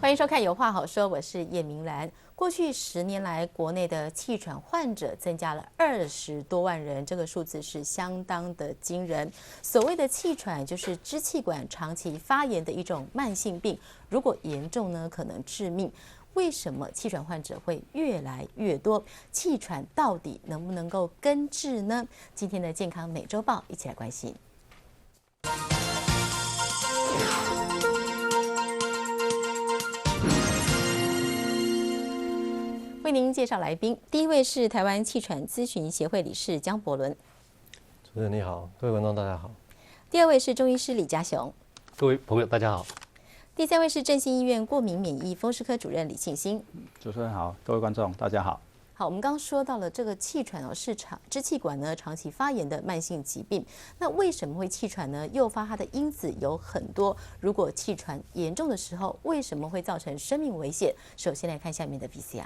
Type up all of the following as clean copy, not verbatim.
欢迎收看《有话好说》，我是叶明兰。过去10年来，国内的气喘患者增加了20多万人，这个数字是相当的惊人。所谓的气喘，就是支气管长期发炎的一种慢性病，如果严重呢，可能致命。为什么气喘患者会越来越多？气喘到底能不能够根治呢？今天的健康美洲豹一起来关心。为您介绍来宾，第一位是台湾气喘咨询协会理事江伯伦。主持人你好，各位观众大家好。第二位是中医师李家雄。各位朋友大家好。第三位是振兴医院过敏免疫风湿科主任李庆兴。主持人好，各位观众大家好。好，我们刚刚说到了这个气喘是支气管呢长期发炎的慢性疾病。那为什么会气喘呢？诱发它的因子有很多。如果气喘严重的时候，为什么会造成生命危险？首先来看下面的 VCR。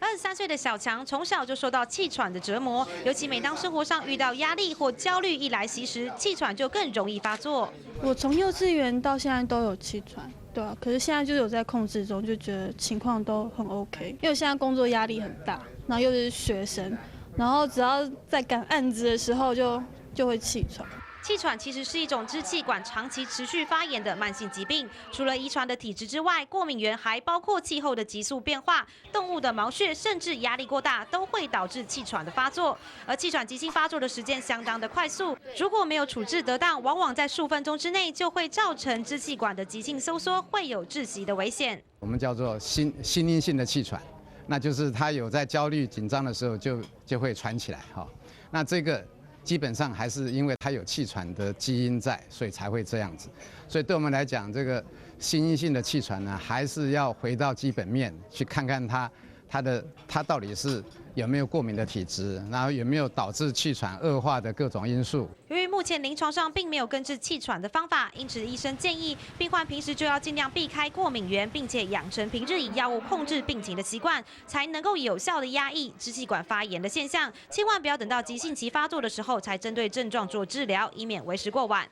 23岁的小强从小就受到气喘的折磨，尤其每当生活上遇到压力或焦虑一来袭时，气喘就更容易发作。我从幼稚园到现在都有气喘，对啊，可是现在就有在控制中，就觉得情况都很 OK。因为我现在工作压力很大，然后又是学生，然后只要在赶案子的时候就会气喘。气喘其实是一种支气管长期持续发炎的慢性疾病，除了遗传的体质之外，过敏源还包括气候的急速变化、动物的毛屑，甚至压力过大，都会导致气喘的发作。而气喘急性发作的时间相当的快速，如果没有处置得当，往往在数分钟之内就会造成支气管的急性收缩，会有窒息的危险。我们叫做心因性的气喘，那就是它有在焦虑紧张的时候就会喘起来哈。那这个基本上还是因为它有气喘的基因在，所以才会这样子。所以对我们来讲，这个心因性的气喘呢，还是要回到基本面去看看它到底是有没有过敏的体质，然后有没有导致气喘恶化的各种因素。由于目前临床上并没有根治气喘的方法，因此医生建议病患平时就要尽量避开过敏源，并且养成平日以药物控制病情的习惯，才能够有效的压抑支气管发炎的现象。千万不要等到急性期发作的时候才针对症状做治疗，以免为时过晚。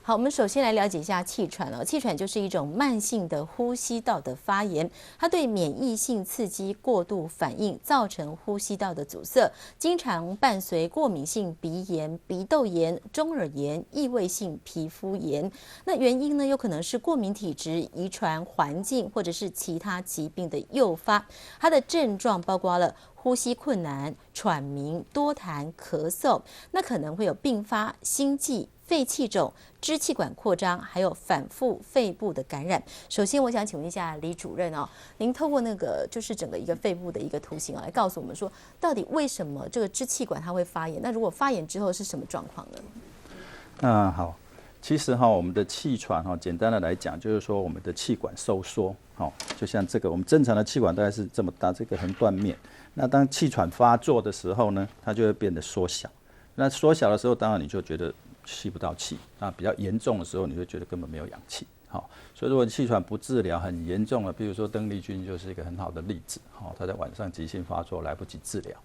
好，我们首先来了解一下气喘哦。气喘就是一种慢性的呼吸道的发炎，它对免疫性刺激过度反应，造成呼吸道的阻塞，经常伴随过敏性鼻炎、鼻窦炎、中耳炎、异位性皮肤炎。那原因呢，有可能是过敏体质、遗传、环境或者是其他疾病的诱发。它的症状包括了呼吸困难、喘鸣、多痰、咳嗽，那可能会有并发心悸、肺气肿、支气管扩张，还有反复肺部的感染。首先，我想请问一下李主任哦，您透过那个就是整个一个肺部的一个图形来告诉我们说，到底为什么这个支气管它会发炎？那如果发炎之后是什么状况呢？好，其实我们的气喘简单的来讲，就是说我们的气管收缩，就像这个我们正常的气管大概是这么大，这个横断面。那当气喘发作的时候呢，它就会变得缩小。那缩小的时候，当然你就觉得吸不到气。那比较严重的时候，你会觉得根本没有氧气。所以如果气喘不治疗很严重了，比如说邓丽君就是一个很好的例子。她在晚上急性发作来不及治疗。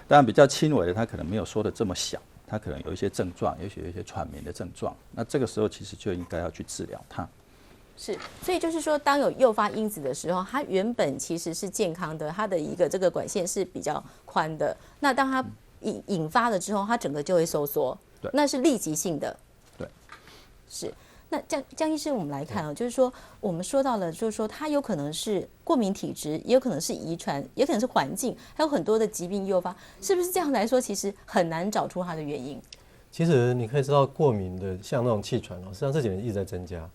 当然比较轻微的，它可能没有缩得这么小，它可能有一些症状，也许有一些喘鸣的症状。那这个时候其实就应该要去治疗它。是，所以就是说，当有诱发因子的时候，它原本其实是健康的，它的一个这个管线是比较宽的。那当它引发了之后，它整个就会收缩，那是立即性的。对，是。那江医师，我们来看就是说，我们说到了，就是说，它有可能是过敏体质，也有可能是遗传，也可能是环境，还有很多的疾病诱发，是不是这样来说，其实很难找出它的原因？其实你可以知道，过敏的像那种气喘实际上这几年一直在增加。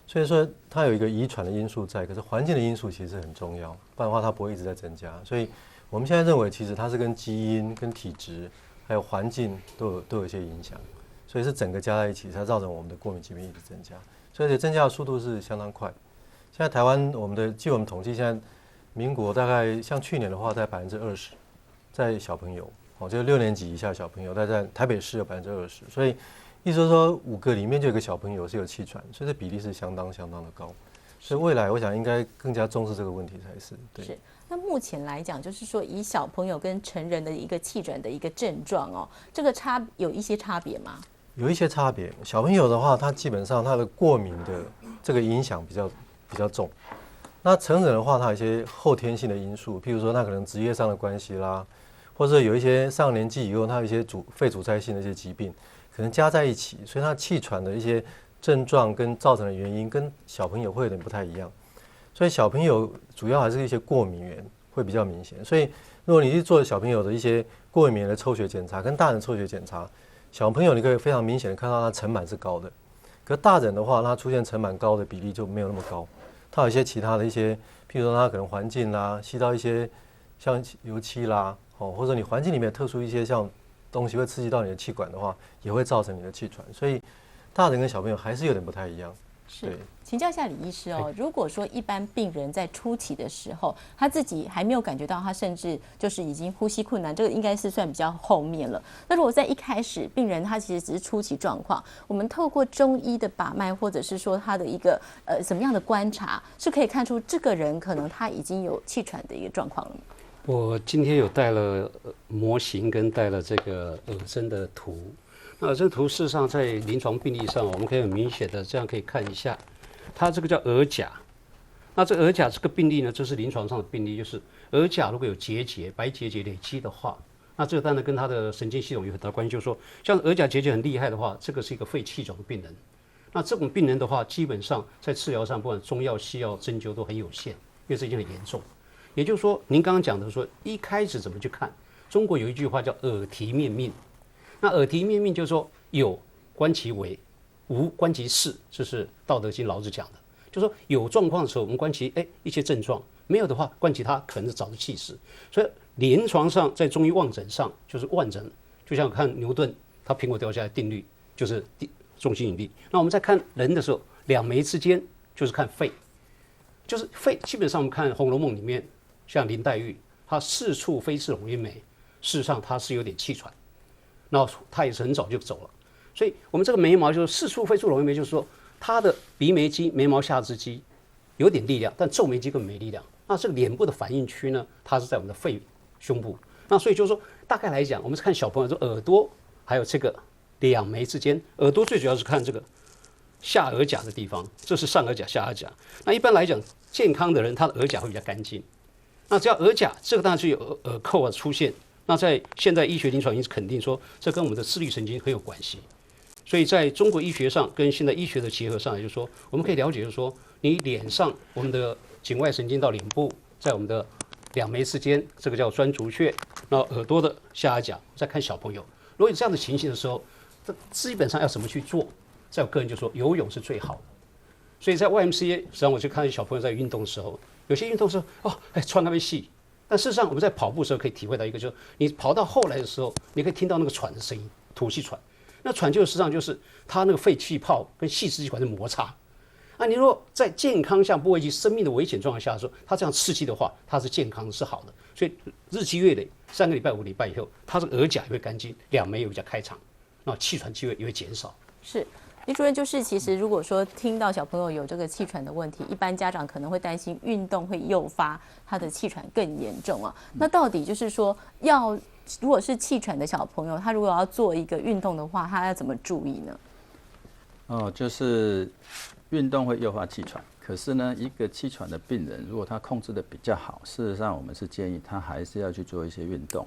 所以说它有一个遗传的因素在，可是环境的因素其实很重要，不然的话它不会一直在增加。所以我们现在认为，其实它是跟基因、跟体质还有环境都有一些影响，所以是整个加在一起才造成我们的过敏疾病一直增加，所以增加的速度是相当快。现在台湾据我们统计，现在民国大概像去年的话，在20%，在小朋友就是6年级以下小朋友，在台北市有20%，所以意思就是说5个里面就有一个小朋友是有气喘，所以这比例是相当的高。所以未来我想应该更加重视这个问题才是。对。是。那目前来讲，就是说以小朋友跟成人的一个气喘的一个症状这个有一些差别吗？有一些差别。小朋友的话，他基本上他的过敏的这个影响比比较重。那成人的话，它有一些后天性的因素，譬如说他可能职业上的关系啦，或者有一些上年纪以后，他有一些肺阻塞性的一些疾病，可能加在一起，所以他气喘的一些症状跟造成的原因跟小朋友会有点不太一样。所以小朋友主要还是一些过敏源会比较明显。所以如果你去做小朋友的一些过敏源的抽血检查跟大人抽血检查，小朋友你可以非常明显的看到他尘螨是高的，可大人的话，他出现尘螨高的比例就没有那么高。它有一些其他的一些，譬如说它可能环境啦，吸到一些像油漆啦，或者你环境里面特殊一些像东西会刺激到你的气管的话，也会造成你的气喘。所以大人跟小朋友还是有点不太一样。是，请教一下李医师哦，如果说一般病人在初期的时候，他自己还没有感觉到，他甚至就是已经呼吸困难，这个应该是算比较后面了。那如果在一开始，病人他其实只是初期状况，我们透过中医的把脉，或者是说他的一个什么样的观察，是可以看出这个人可能他已经有气喘的一个状况了吗？我今天有带了模型跟带了这个耳针的图。那耳针图事实上在临床病例上，我们可以很明显的这样可以看一下，它这个叫耳甲。那这耳甲这个病例呢，就是临床上的病例，就是耳甲如果有结节、白结节累积的话，那这个当然跟他的神经系统有很大关系。就是说，像耳甲结节很厉害的话，这个是一个肺气肿的病人。那这种病人的话，基本上在治疗上，不管中药、西药、针灸都很有限，因为这已经很严重。也就是说，您刚刚讲的说，一开始怎么去看？中国有一句话叫耳提面命。那耳提面命就是说，有观其为，无观其事，这是《道德经》老子讲的。就是说，有状况的时候，我们观其一些症状；没有的话，观其他可能是找的气势。所以临床上在中医望诊上就是望诊，就像看牛顿他苹果掉下来定律就是重心引力。那我们在看人的时候，两眉之间就是看肺，就是肺。基本上我们看《红楼梦》里面，像林黛玉，她四处飞翅笼云眉，事实上她是有点气喘。那他也是很早就走了，所以我们这个眉毛就是四处飞出笼云眉，就是说他的鼻眉肌、眉毛下肢肌有点力量，但皱眉肌根本没力量。那这个脸部的反应区呢，它是在我们的肺、胸部。那所以就是说，大概来讲，我们是看小朋友，说耳朵还有这个两眉之间，耳朵最主要是看这个下耳甲的地方，这是上耳甲、下耳甲。那一般来讲，健康的人他的耳甲会比较干净。那只要耳甲这个当然是有耳垢啊出现。那在现在医学临床已经是肯定说，这跟我们的自律神经很有关系。所以在中国医学上跟现在医学的结合上，也就是说，我们可以了解，就是说，你脸上我们的颈外神经到脸部，在我们的两眉之间，这个叫专足穴；那耳朵的下耳甲，在看小朋友，如果有这样的情形的时候，这基本上要怎么去做？在我个人就说，游泳是最好的。所以在 YMCA， 实际上我就看小朋友在运动的时候，有些运动是穿那边细。但事实上，我们在跑步的时候可以体会到一个，就是你跑到后来的时候，你可以听到那个喘的声音，吐气喘。那喘就是实际上就是它那个肺气泡跟细支气管的摩擦。啊，你如果在健康下不危及生命的危险状况下的时候，它这样刺激的话，它是健康是好的。所以日积月累，3个礼拜、5个礼拜以后，它这个耳甲也会干净，两眉也比较开敞，那气喘机会也会减少。是。李主任，就是其实如果说听到小朋友有这个气喘的问题，一般家长可能会担心运动会诱发他的气喘更严重啊。那到底就是说，如果是气喘的小朋友，他如果要做一个运动的话，他要怎么注意呢？就是运动会诱发气喘，可是呢，一个气喘的病人，如果他控制的比较好，事实上我们是建议他还是要去做一些运动。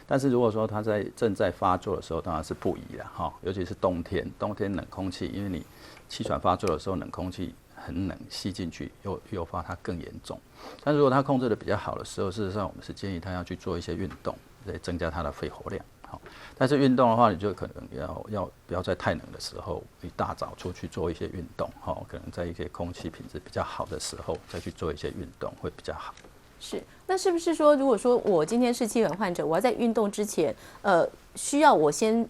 但是如果说他正在发作的时候，当然是不宜了尤其是冬天冷空气，因为你气喘发作的时候，冷空气很冷，吸进去诱发它更严重。但如果他控制的比较好的时候，事实上我们是建议他要去做一些运动，来增加他的肺活量。但是运动的话，你就可能要不要在太冷的时候，一大早出去做一些运动可能在一些空气品质比较好的时候再去做一些运动会比较好。是，那是不是说，如果说我今天是气喘患者，我要在运动之前，需要我先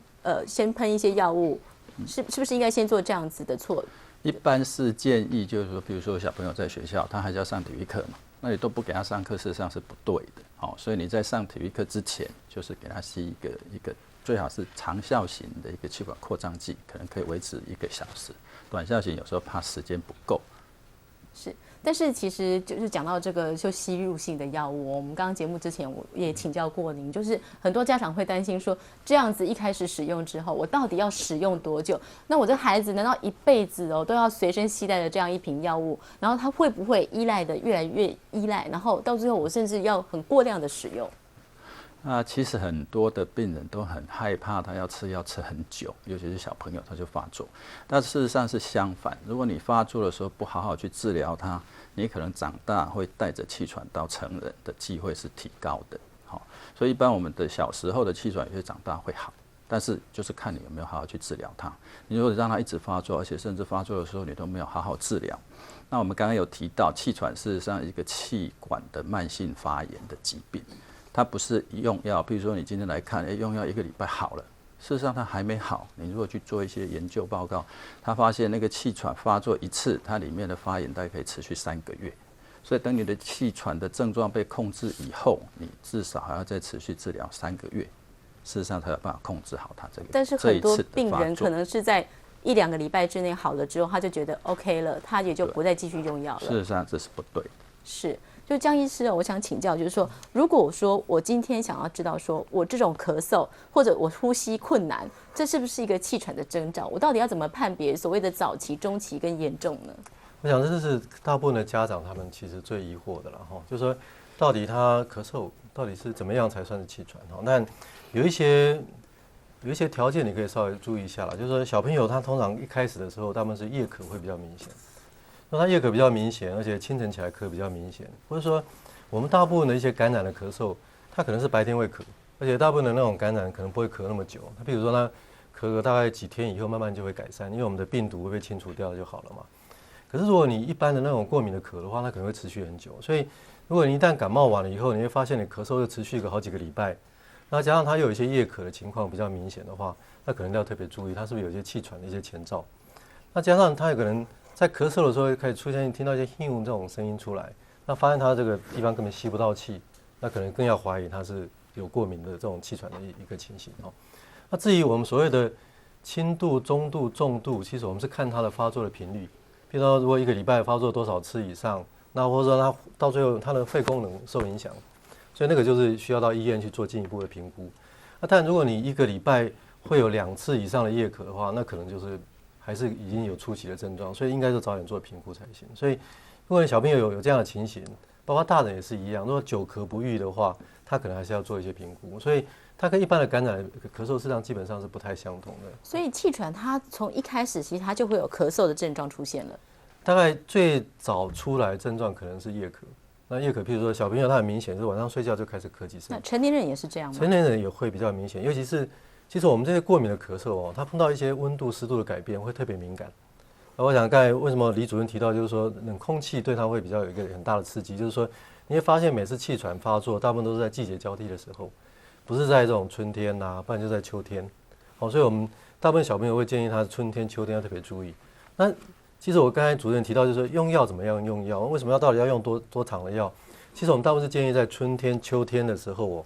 喷一些药物，是不是应该先做这样子的错？一般是建议，就是说，比如说小朋友在学校，他还是要上体育课嘛，那你都不给他上课，事实上是不对的。所以你在上体育课之前，就是给他吸一个最好是长效型的一个气管扩张剂，可能可以维持1个小时。短效型有时候怕时间不够。是，但是其实就是讲到这个就吸入性的药物，我们刚刚节目之前我也请教过您，就是很多家长会担心说，这样子一开始使用之后，我到底要使用多久？那我这孩子难道一辈子都要随身携带的这样一瓶药物，然后他会不会依赖的越来越依赖，然后到最后我甚至要很过量的使用？其实很多的病人都很害怕，他要吃药吃很久，尤其是小朋友他就发作。但事实上是相反，如果你发作的时候不好好去治疗它，你可能长大会带着气喘到成人的机会是提高的。好，所以一般我们的小时候的气喘有些长大会好，但是就是看你有没有好好去治疗它。你如果让它一直发作，而且甚至发作的时候你都没有好好治疗，那我们刚刚有提到气喘事实上一个气管的慢性发炎的疾病。它不是用药，比如说你今天来看，用药1个礼拜好了，事实上它还没好。你如果去做一些研究报告，他发现那个气喘发作一次，它里面的发炎大概可以持续3个月。所以等你的气喘的症状被控制以后，你至少还要再持续治疗3个月，事实上才有办法控制好它这个。但是很多病人可能是在1、2个礼拜之内好了之后，他就觉得 OK 了，他也就不再继续用药了。事实上这是不对。是。就江医师，我想请教，就是说，如果说我今天想要知道，说我这种咳嗽或者我呼吸困难，这是不是一个气喘的征兆？我到底要怎么判别所谓的早期、中期跟严重呢？我想这是大部分的家长他们其实最疑惑的了哈，就是说到底他咳嗽到底是怎么样才算是气喘哈？但有一些条件你可以稍微注意一下啦，就是说小朋友他通常一开始的时候，他们是夜咳会比较明显。那他夜咳比较明显，而且清晨起来咳比较明显，或者说我们大部分的一些感染的咳嗽，它可能是白天会咳，而且大部分的那种感染可能不会咳那么久。他比如说他咳个大概几天以后，慢慢就会改善，因为我们的病毒会被清除掉就好了嘛。可是如果你一般的那种过敏的咳的话，它可能会持续很久。所以如果你一旦感冒完了以后，你会发现你咳嗽就持续好几个礼拜，那加上它有一些夜咳的情况比较明显的话，那可能要特别注意，它是不是有一些气喘的一些前兆。那加上它有可能在咳嗽的时候开始出现听到一些这种声音出来，那发现他这个地方根本吸不到气，那可能更要怀疑他是有过敏的这种气喘的一个情形哦。那至于我们所谓的轻度、中度、重度，其实我们是看他的发作的频率，比如说如果1个礼拜发作多少次以上，那或者说他到最后他的肺功能受影响，所以那个就是需要到医院去做进一步的评估。那但如果你1个礼拜会有2次以上的夜咳的话，那可能就是还是已经有初期的症状，所以应该就早点做评估才行。所以，如果你小朋友有这样的情形，包括大人也是一样，如果久咳不愈的话，他可能还是要做一些评估。所以，它跟一般的感染咳嗽，事实上基本上是不太相同的。所以气喘它从一开始其实它就会有咳嗽的症状出现了。大概最早出来症状可能是夜咳。那夜咳，譬如说小朋友他很明显是晚上睡觉就开始咳几声。那成年人也是这样吗？成年人也会比较明显，尤其是其实我们这些过敏的咳嗽哦，它碰到一些温度、湿度的改变会特别敏感。我想刚才为什么李主任提到，就是说冷空气对它会比较有一个很大的刺激，就是说你会发现每次气喘发作，大部分都是在季节交替的时候，不是在这种春天啊，不然就在秋天。所以我们大部分小朋友会建议他春天、秋天要特别注意。那其实我刚才主任提到，就是说用药怎么样用药，为什么到底要用多长的药？其实我们大部分是建议在春天、秋天的时候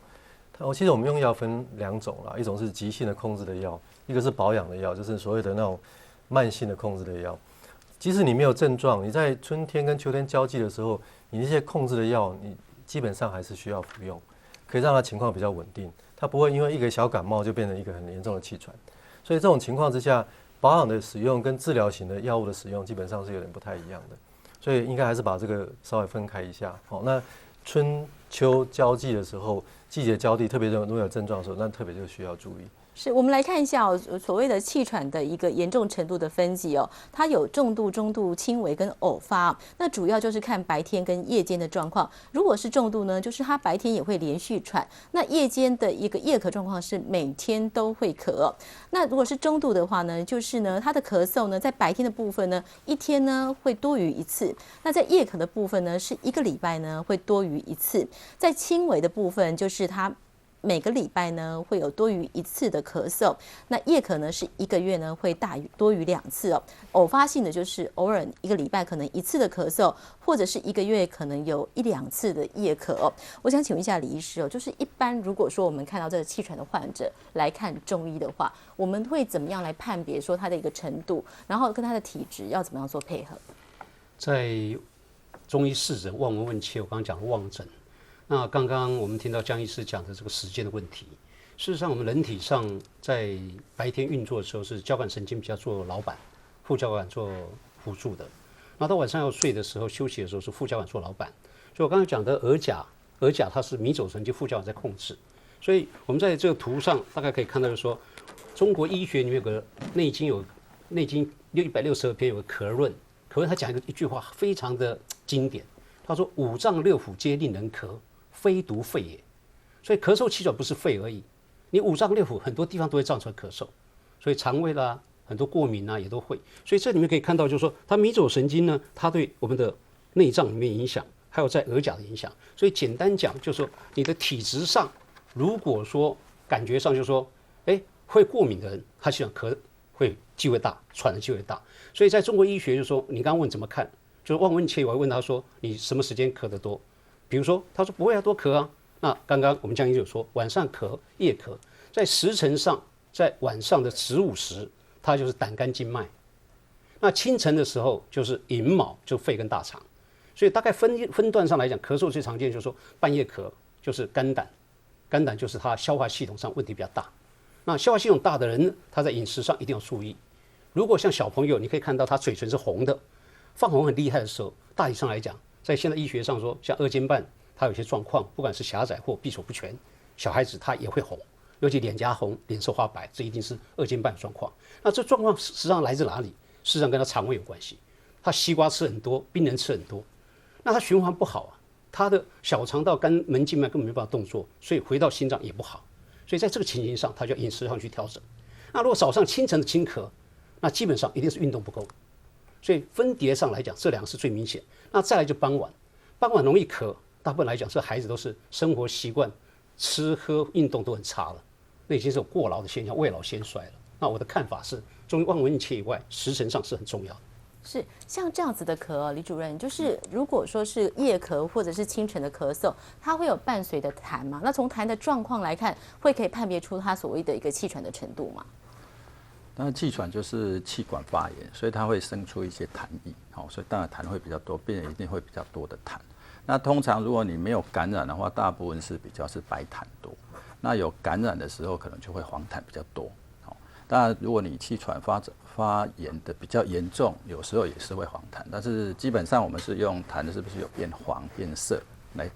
其实我们用药分2种啦，一种是急性的控制的药，一个是保养的药，就是所谓的那种慢性的控制的药。即使你没有症状，你在春天跟秋天交际的时候，你那些控制的药，你基本上还是需要服用，可以让它情况比较稳定，它不会因为一个小感冒就变成一个很严重的气喘。所以这种情况之下，保养的使用跟治疗型的药物的使用基本上是有点不太一样的，所以应该还是把这个稍微分开一下。那春秋交际的时候，季节交替，特别如果有症状的时候，那特别就需要注意。是我们来看一下所谓的气喘的一个严重程度的分级它有重度、中度、轻微跟偶发。那主要就是看白天跟夜间的状况。如果是重度呢，就是他白天也会连续喘，那夜间的一个夜咳状况是每天都会咳。那如果是中度的话呢，就是呢他的咳嗽呢，在白天的部分呢，一天呢会多于1次；那在夜咳的部分呢，是1个礼拜呢会多于1次。在轻微的部分，就是他每个礼拜呢会有多于1次的咳嗽，那夜咳呢是1个月呢会多于2次偶发性的就是偶尔1个礼拜可能1次的咳嗽，或者是1个月可能有1、2次的夜咳我想请问一下李医师就是一般如果说我们看到这个气喘的患者来看中医的话，我们会怎么样来判别说他的一个程度，然后跟他的体质要怎么样做配合？在中医视诊望闻问切，我刚刚讲的望诊。那刚刚我们听到江医师讲的这个时间的问题，事实上我们人体上在白天运作的时候是交感神经比较做老板，副交感做辅助的。然后到晚上要睡的时候休息的时候是副交感做老板。所以我刚才讲的额甲它是迷走神经副交感在控制。所以我们在这个图上大概可以看到，就是说中国医学里面有个内经162篇有个咳论，他讲一句话非常的经典，他说五脏六腑皆令人咳，非独肺也。所以咳嗽气喘不是肺而已，你五脏六腑很多地方都会造成咳嗽，所以肠胃啦很多过敏啊也都会。所以这里面可以看到，就是说它迷走神经呢，它对我们的内脏里面影响，还有在额甲的影响。所以简单讲，就是说你的体质上，如果说感觉上就是说，会过敏的人，他气喘咳会机会大，喘的机会大。所以在中国医学就是说，你刚刚问怎么看，就是望闻切，我会问他说你什么时间咳得多？比如说他说不会啊，多咳啊。那刚刚我们江医就说晚上咳、夜咳，在时辰上，在晚上的子午时，它就是胆肝经脉。那清晨的时候就是寅卯，就肺跟大肠。所以大概分段上来讲，咳嗽最常见就是说半夜咳，就是肝胆就是他消化系统上问题比较大。那消化系统大的人，他在饮食上一定要注意。如果像小朋友，你可以看到他嘴唇是红的，泛红很厉害的时候，大体上来讲，在现在医学上说，像二尖瓣，它有些状况，不管是狭窄或闭锁不全，小孩子他也会红，尤其脸颊红、脸色发白，这一定是二尖瓣状况。那这状况实际上来自哪里？事实上跟他肠胃有关系。他西瓜吃很多，冰人吃很多，那他循环不好啊，他的小肠道肝门静脉根本没办法动作，所以回到心脏也不好。所以在这个情形上，他就要饮食上去调整。那如果早上清晨的轻咳，那基本上一定是运动不够。所以分别上来讲，这两个是最明显。那再来就傍晚容易咳，大部分来讲，这孩子都是生活习惯、吃喝、运动都很差了，那已经是有过劳的现象，未老先衰了。那我的看法是，中医望闻问切以外，时辰上是很重要的。是像这样子的咳，李主任，就是如果说是夜咳或者是清晨的咳嗽，它会有伴随的痰吗？那从痰的状况来看，可以判别出它所谓的一个气喘的程度吗？当然，气喘就是气管发炎，所以它会生出一些痰液，所以当然痰会比较多，病人一定会比较多的痰。那通常如果你没有感染的话，大部分是比较是白痰多。那有感染的时候，可能就会黄痰比较多。当然，如果你气喘发炎的比较严重，有时候也是会黄痰，但是基本上我们是用痰是不是有变黄变色来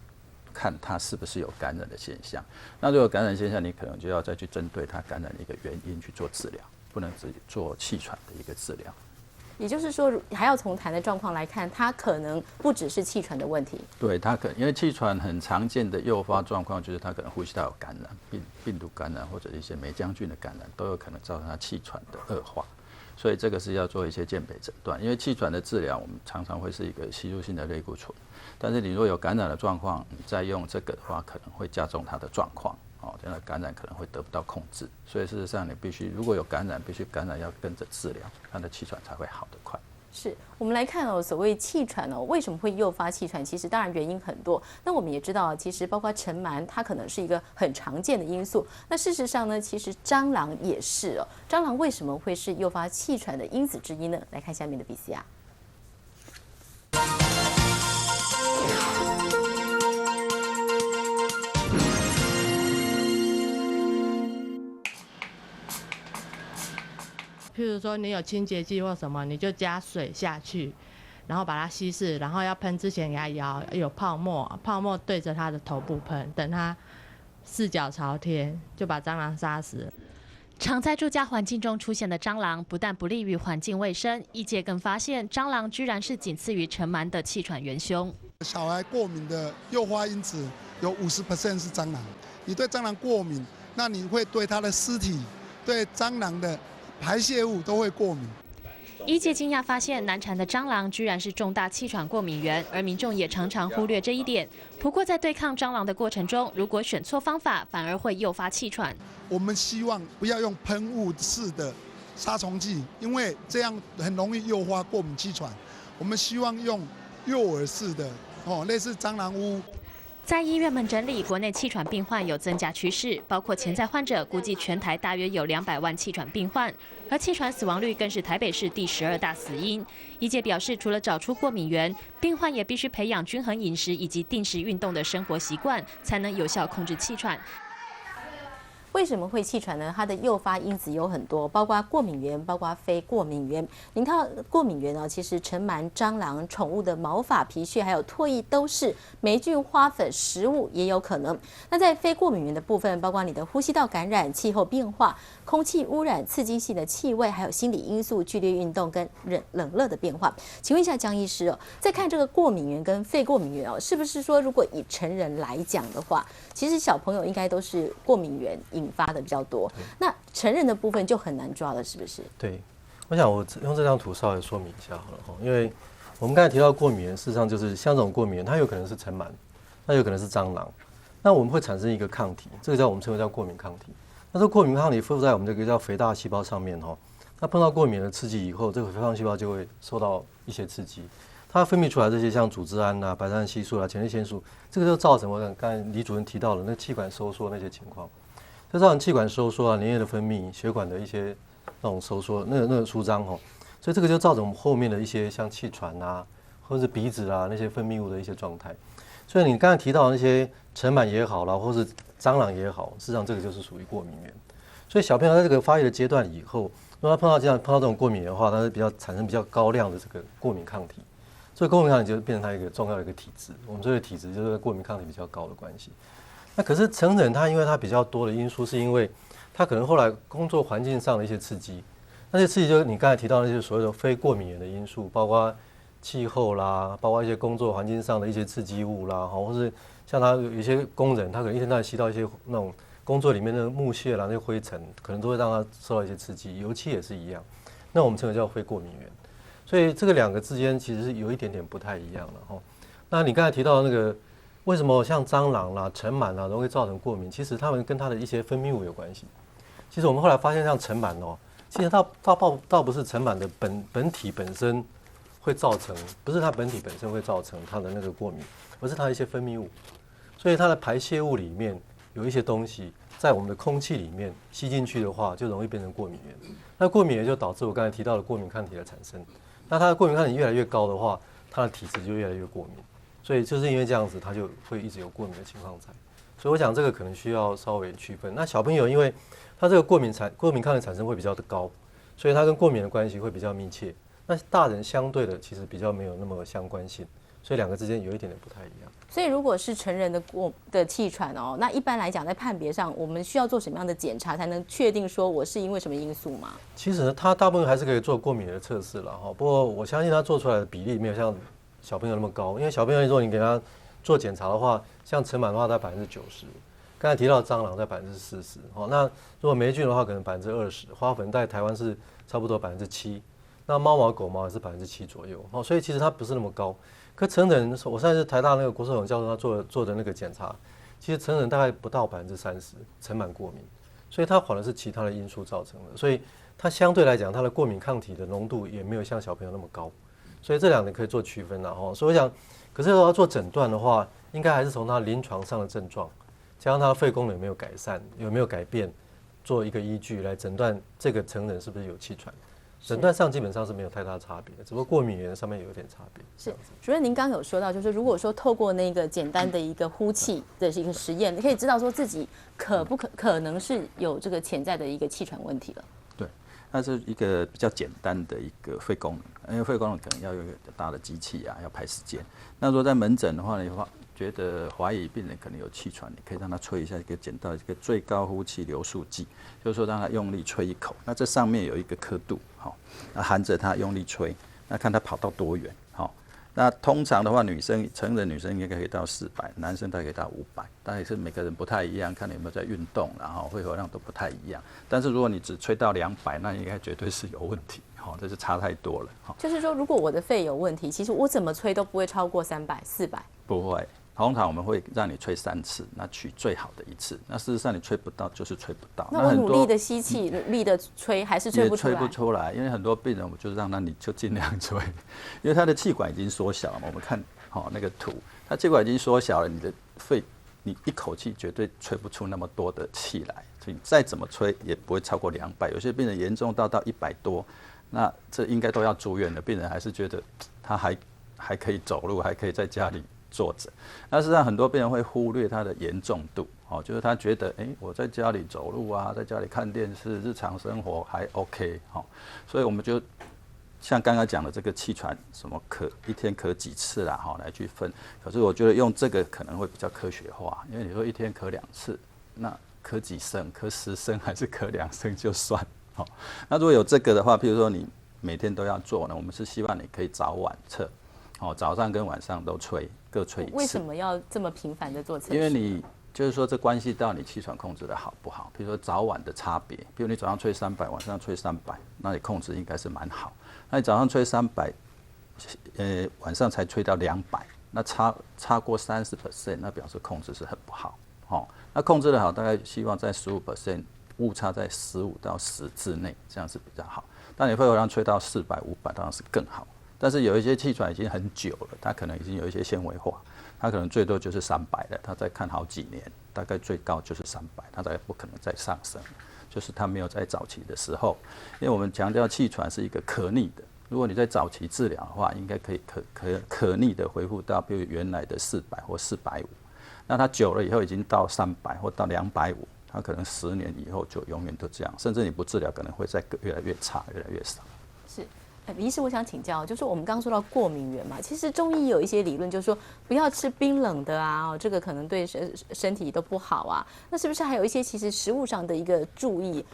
看它是不是有感染的现象。那如果感染现象，你可能就要再去针对它感染的一个原因去做治疗，不能只做气喘的一个治疗。也就是说，还要从痰的状况来看，它可能不只是气喘的问题。对，它可能因为气喘很常见的诱发状况就是它可能呼吸道有感染，病毒感染或者一些霉浆菌的感染，都有可能造成它气喘的恶化。所以这个是要做一些鉴别诊断。因为气喘的治疗，我们常常会是一个吸入性的类固醇，但是你如果有感染的状况，你再用这个的话，可能会加重它的状况。这样的感染可能会得不到控制，所以事实上你必须如果有感染，必须感染要跟着治疗，它的气喘才会好得快。是我们来看所谓气喘为什么会诱发气喘？其实当然原因很多。那我们也知道，其实包括尘螨，它可能是一个很常见的因素。那事实上呢，其实蟑螂也是蟑螂为什么会是诱发气喘的因子之一呢？来看下面的 VCR。譬如说你有清洁剂或什么，你就加水下去，然后把它稀释，然后要喷之前给它摇，有泡沫对着它的头部喷，等它四脚朝天，就把蟑螂杀死了。常在住家环境中出现的蟑螂，不但不利于环境卫生，医界更发现蟑螂居然是仅次于尘螨的气喘元凶。小孩过敏的诱发因子有50% 是蟑螂。你对蟑螂过敏，那你会对它的尸体、对蟑螂的排泄物都会过敏。医界惊讶发现，难缠的蟑螂居然是重大气喘过敏源，而民众也常常忽略这一点。不过，在对抗蟑螂的过程中，如果选错方法，反而会诱发气喘。我们希望不要用喷雾式的杀虫剂，因为这样很容易诱发过敏气喘。我们希望用诱饵式的，类似蟑螂屋。在医院门诊里，国内气喘病患有增加趋势，包括潜在患者，估计全台大约有200万气喘病患，而气喘死亡率更是台北市第12大死因。医界表示，除了找出过敏源，病患也必须培养均衡饮食以及定时运动的生活习惯，才能有效控制气喘。为什么会气喘呢？它的诱发因子有很多，包括过敏源，包括非过敏源。您看到过敏源呢，其实尘螨、蟑螂、宠物的毛发、皮屑，还有唾液都是；霉菌、花粉、食物也有可能。那在非过敏源的部分，包括你的呼吸道感染、气候变化、空气污染、刺激性的气味，还有心理因素、剧烈运动跟冷热的变化。请问一下江医师哦，在看这个过敏源跟非过敏源哦，是不是说如果以成人来讲的话，其实小朋友应该都是过敏源引发的比较多，那成人的部分就很难抓了，是不是？对，我想我用这张图稍微说明一下好了，因为我们刚才提到过敏源，事实上就是像这种过敏源，它有可能是尘螨，那有可能是蟑螂，那我们会产生一个抗体，这个我们称为叫过敏抗体。那这个过敏抗体附在我们这个叫肥大细胞上面那碰到过敏的刺激以后，这个肥大细胞就会受到一些刺激，它分泌出来这些像组织胺啊、白蛋烯素啊、前列腺素，这个就造成我刚才李主任提到的那气管收缩那些情况，就造成气管收缩啊、粘液的分泌、血管的一些那种收缩、那个舒张所以这个就造成我们后面的一些像气喘啊，或者是鼻子啊那些分泌物的一些状态。所以你刚才提到的那些尘螨也好啦，或是蟑螂也好，事实上这个就是属于过敏源。所以小朋友在这个发育的阶段以后，如果他碰到这种过敏源的话，他是产生比较高量的这个过敏抗体，所以过敏抗体就变成他一个重要的一个体质。我们这个体质就是过敏抗体比较高的关系。那可是成人他因为他比较多的因素，是因为他可能后来工作环境上的一些刺激，那些刺激就是你刚才提到那些所谓的非过敏源的因素，包括气候啦，包括一些工作环境上的一些刺激物啦，或是像他有一些工人，他可能一天到晚吸到一些那种工作里面的木屑啦、那些灰尘，可能都会让他受到一些刺激。油漆也是一样，那我们称为叫非过敏源。所以这个两个之间其实是有一点点不太一样的那你刚才提到那个为什么像蟑螂啦、尘螨啦容易造成过敏？其实它们跟它的一些分泌物有关系。其实我们后来发现，像尘螨其实它倒不是尘螨的本体本身会造成，不是它本体本身会造成它的那个过敏，而是它的一些分泌物。所以它的排泄物里面有一些东西在我们的空气里面吸进去的话，就容易变成过敏源。那过敏源就导致我刚才提到的过敏抗体的产生。那它的过敏抗体越来越高的话，它的体质就越来越过敏。所以就是因为这样子，它就会一直有过敏的情况在。所以我想这个可能需要稍微区分。那小朋友因为他这个过敏抗体产生会比较的高，所以它跟过敏的关系会比较密切。那大人相对的其实比较没有那么相关性，所以两个之间有一点点不太一样。所以如果是成人的气喘那一般来讲在判别上，我们需要做什么样的检查才能确定说我是因为什么因素吗？其实他大部分还是可以做过敏的测试了不过我相信他做出来的比例没有像小朋友那么高，因为小朋友如果你给他做检查的话，像尘螨的话在90%，刚才提到蟑螂在40%那如果霉菌的话可能20%，花粉在台湾是差不多7%，那猫毛狗毛也是7%左右所以其实它不是那么高。可成人，我上次台大那个郭寿勇教授他做的那个检查，其实成人大概不到30%尘螨过敏，所以它反而是其他的因素造成的，所以它相对来讲它的过敏抗体的浓度也没有像小朋友那么高，所以这两点可以做区分所以我想，可是要做诊断的话，应该还是从他临床上的症状，加上他的肺功能有没有改善、有没有改变，做一个依据来诊断这个成人是不是有气喘。诊断上基本上是没有太大差别的，只不过过敏源上面有一点差别。是主任，您刚刚有说到，就是如果说透过那个简单的一个呼气的一个实验，你可以知道说自己可能是有这个潜在的一个气喘问题了。对，那是一个比较简单的一个肺功能，因为肺功能可能要有一个大的机器要排时间。那如果在门诊的话，你觉得怀疑病人可能有气喘，你可以让他吹一下一个简单的一个最高呼气流速计，就是说让他用力吹一口，那这上面有一个刻度，那含着他用力吹，那看他跑到多远，那通常的话，成人女生应该可以到400，男生大概可以到500，但也是每个人不太一样，看你有没有在运动，然后肺活量都不太一样。但是如果你只吹到200，那应该绝对是有问题，这是差太多了。就是说，如果我的肺有问题，其实我怎么吹都不会超过300、400，不会。通常我们会让你吹3次，那取最好的1次。那事实上你吹不到就是吹不到。那我努力的吸气，努力的吹，还是吹不出来。也吹不出来，因为很多病人我就让他你就尽量吹，因为他的气管已经缩小了嘛。我们看那个图，它气管已经缩小了，你的肺你一口气绝对吹不出那么多的气来，所以你再怎么吹也不会超过200，有些病人严重到100多，那这应该都要住院的，病人还是觉得他还可以走路，还可以在家里坐着。那事实上很多病人会忽略它的严重度，就是他觉得我在家里走路啊，在家里看电视，日常生活还 OK，所以我们就像刚刚讲的这个气喘什么一天咳几次啦，来去分。可是我觉得用这个可能会比较科学化，因为你说一天咳2次，那咳几声，咳10声还是咳2声就算。那如果有这个的话，譬如说你每天都要做呢，我们是希望你可以早晚测，早上跟晚上都吹，各吹1次。为什么要这么频繁的做测试？因为你就是说这关系到你气喘控制的好不好。比如说早晚的差别，比如你早上吹300，晚上吹300，那你控制应该是蛮好。那你早上吹300，晚上才吹到200，那差过30%，那表示控制是很不好。那控制的好，大概希望在15%，误差在15到10之内，这样是比较好。但你肺活量吹到400、500，当然是更好。但是有一些气喘已经很久了，它可能已经有一些纤维化，它可能最多就是300了，它再看好几年，大概最高就是300，它大概不可能再上升，就是它没有在早期的时候，因为我们强调气喘是一个可逆的，如果你在早期治疗的话，应该可以可逆的恢复到比如原来的400或450，那它久了以后已经到300或到250，它可能10年以后就永远都这样，甚至你不治疗可能会再越来越差，越来越少。是。李医师，我想请教，就是我们刚刚说到过敏源嘛，其实中医有一些理论，就是说不要吃冰冷的啊，这个可能对身体都不好啊。那是不是还有一些其实食物上的一个注意？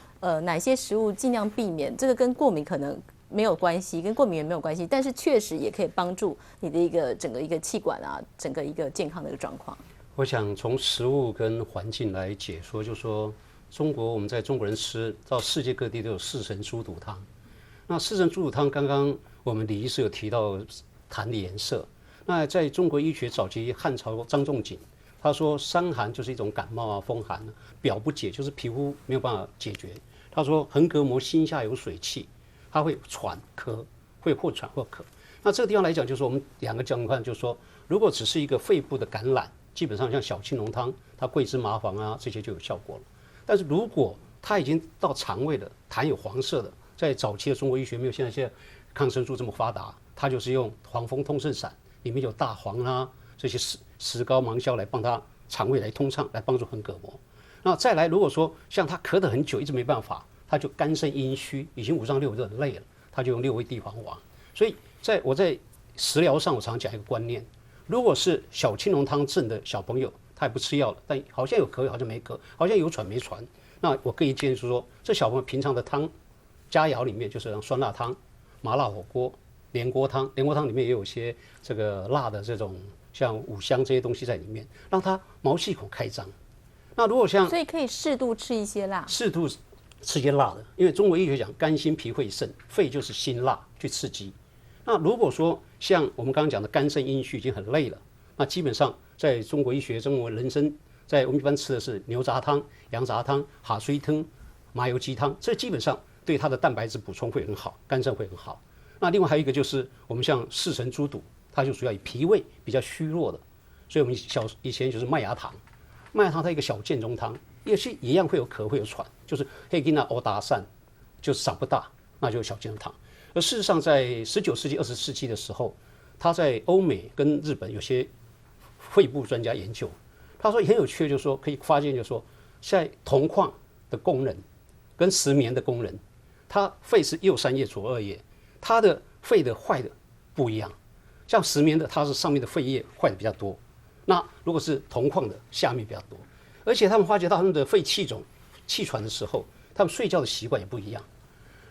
哪些食物尽量避免？这个跟过敏可能没有关系，跟过敏源没有关系，但是确实也可以帮助你的一个整个一个气管啊，整个一个健康的一个状况。我想从食物跟环境来解说，就说我们在中国人吃到世界各地都有4神猪肚汤。那4神猪肚汤，刚刚我们李医师有提到痰的颜色。那在中国医学早期汉朝张仲景，他说伤寒就是一种感冒啊、风寒啊，表不解就是皮肤没有办法解决。他说横膈膜心下有水气，它会喘咳，会或喘或咳。那这个地方来讲，就是我们2个角度看，就是说如果只是一个肺部的感染，基本上像小青龙汤，它桂枝麻黄啊这些就有效果了。但是如果它已经到肠胃了，痰有黄色的，在早期的中国医学没有现在抗生素这么发达，它就是用黄风通圣散，里面有大黄啊这些石膏芒硝来帮它肠胃来通畅，来帮助横膈膜。那再来，如果说像他咳得很久，一直没办法，他就肝肾阴虚，已经5脏6腑都很累了，他就用6味地黄丸。所以我在食疗上，我常讲一个观念：如果是小青龙汤症的小朋友，他也不吃药了，但好像有咳，好像没咳，好像有喘没喘，那我可以建议说，这小朋友平常的汤佳肴里面就是像酸辣汤、麻辣火锅、连锅汤，连锅汤里面也有一些这个辣的这种像五香这些东西在里面，让它毛细孔开张。那如果所以可以适度吃一些辣，适度吃一些辣的，因为中国医学讲肝心脾肺肾，肺就是辛辣去刺激。那如果说像我们刚刚讲的肝肾阴虚已经很累了，那基本上在中国医学中国人参，在我们一般吃的是牛杂汤、羊杂汤、哈水汤、麻油鸡汤，这基本上对它的蛋白质补充会很好，肝肾会很好。那另外还有一个就是我们像4神猪肚，它就主要以脾胃比较虚弱的，所以我们以前就是麦芽糖，麦芽糖它一个小建中汤，也是一样会有咳会有喘，就是黑金娜欧达散，就是长不大，那就是小建中汤。而事实上在19世纪、20世纪的时候，他在欧美跟日本有些肺部专家研究，他说很有趣，就是说可以发现，就是说在铜矿的工人跟石棉的工人，他肺是右3叶左2叶，他的肺的坏的不一样。像石棉的，它是上面的肺叶坏的比较多，那如果是铜矿的，下面比较多。而且他们发觉到他们的肺气肿、气喘的时候，他们睡觉的习惯也不一样。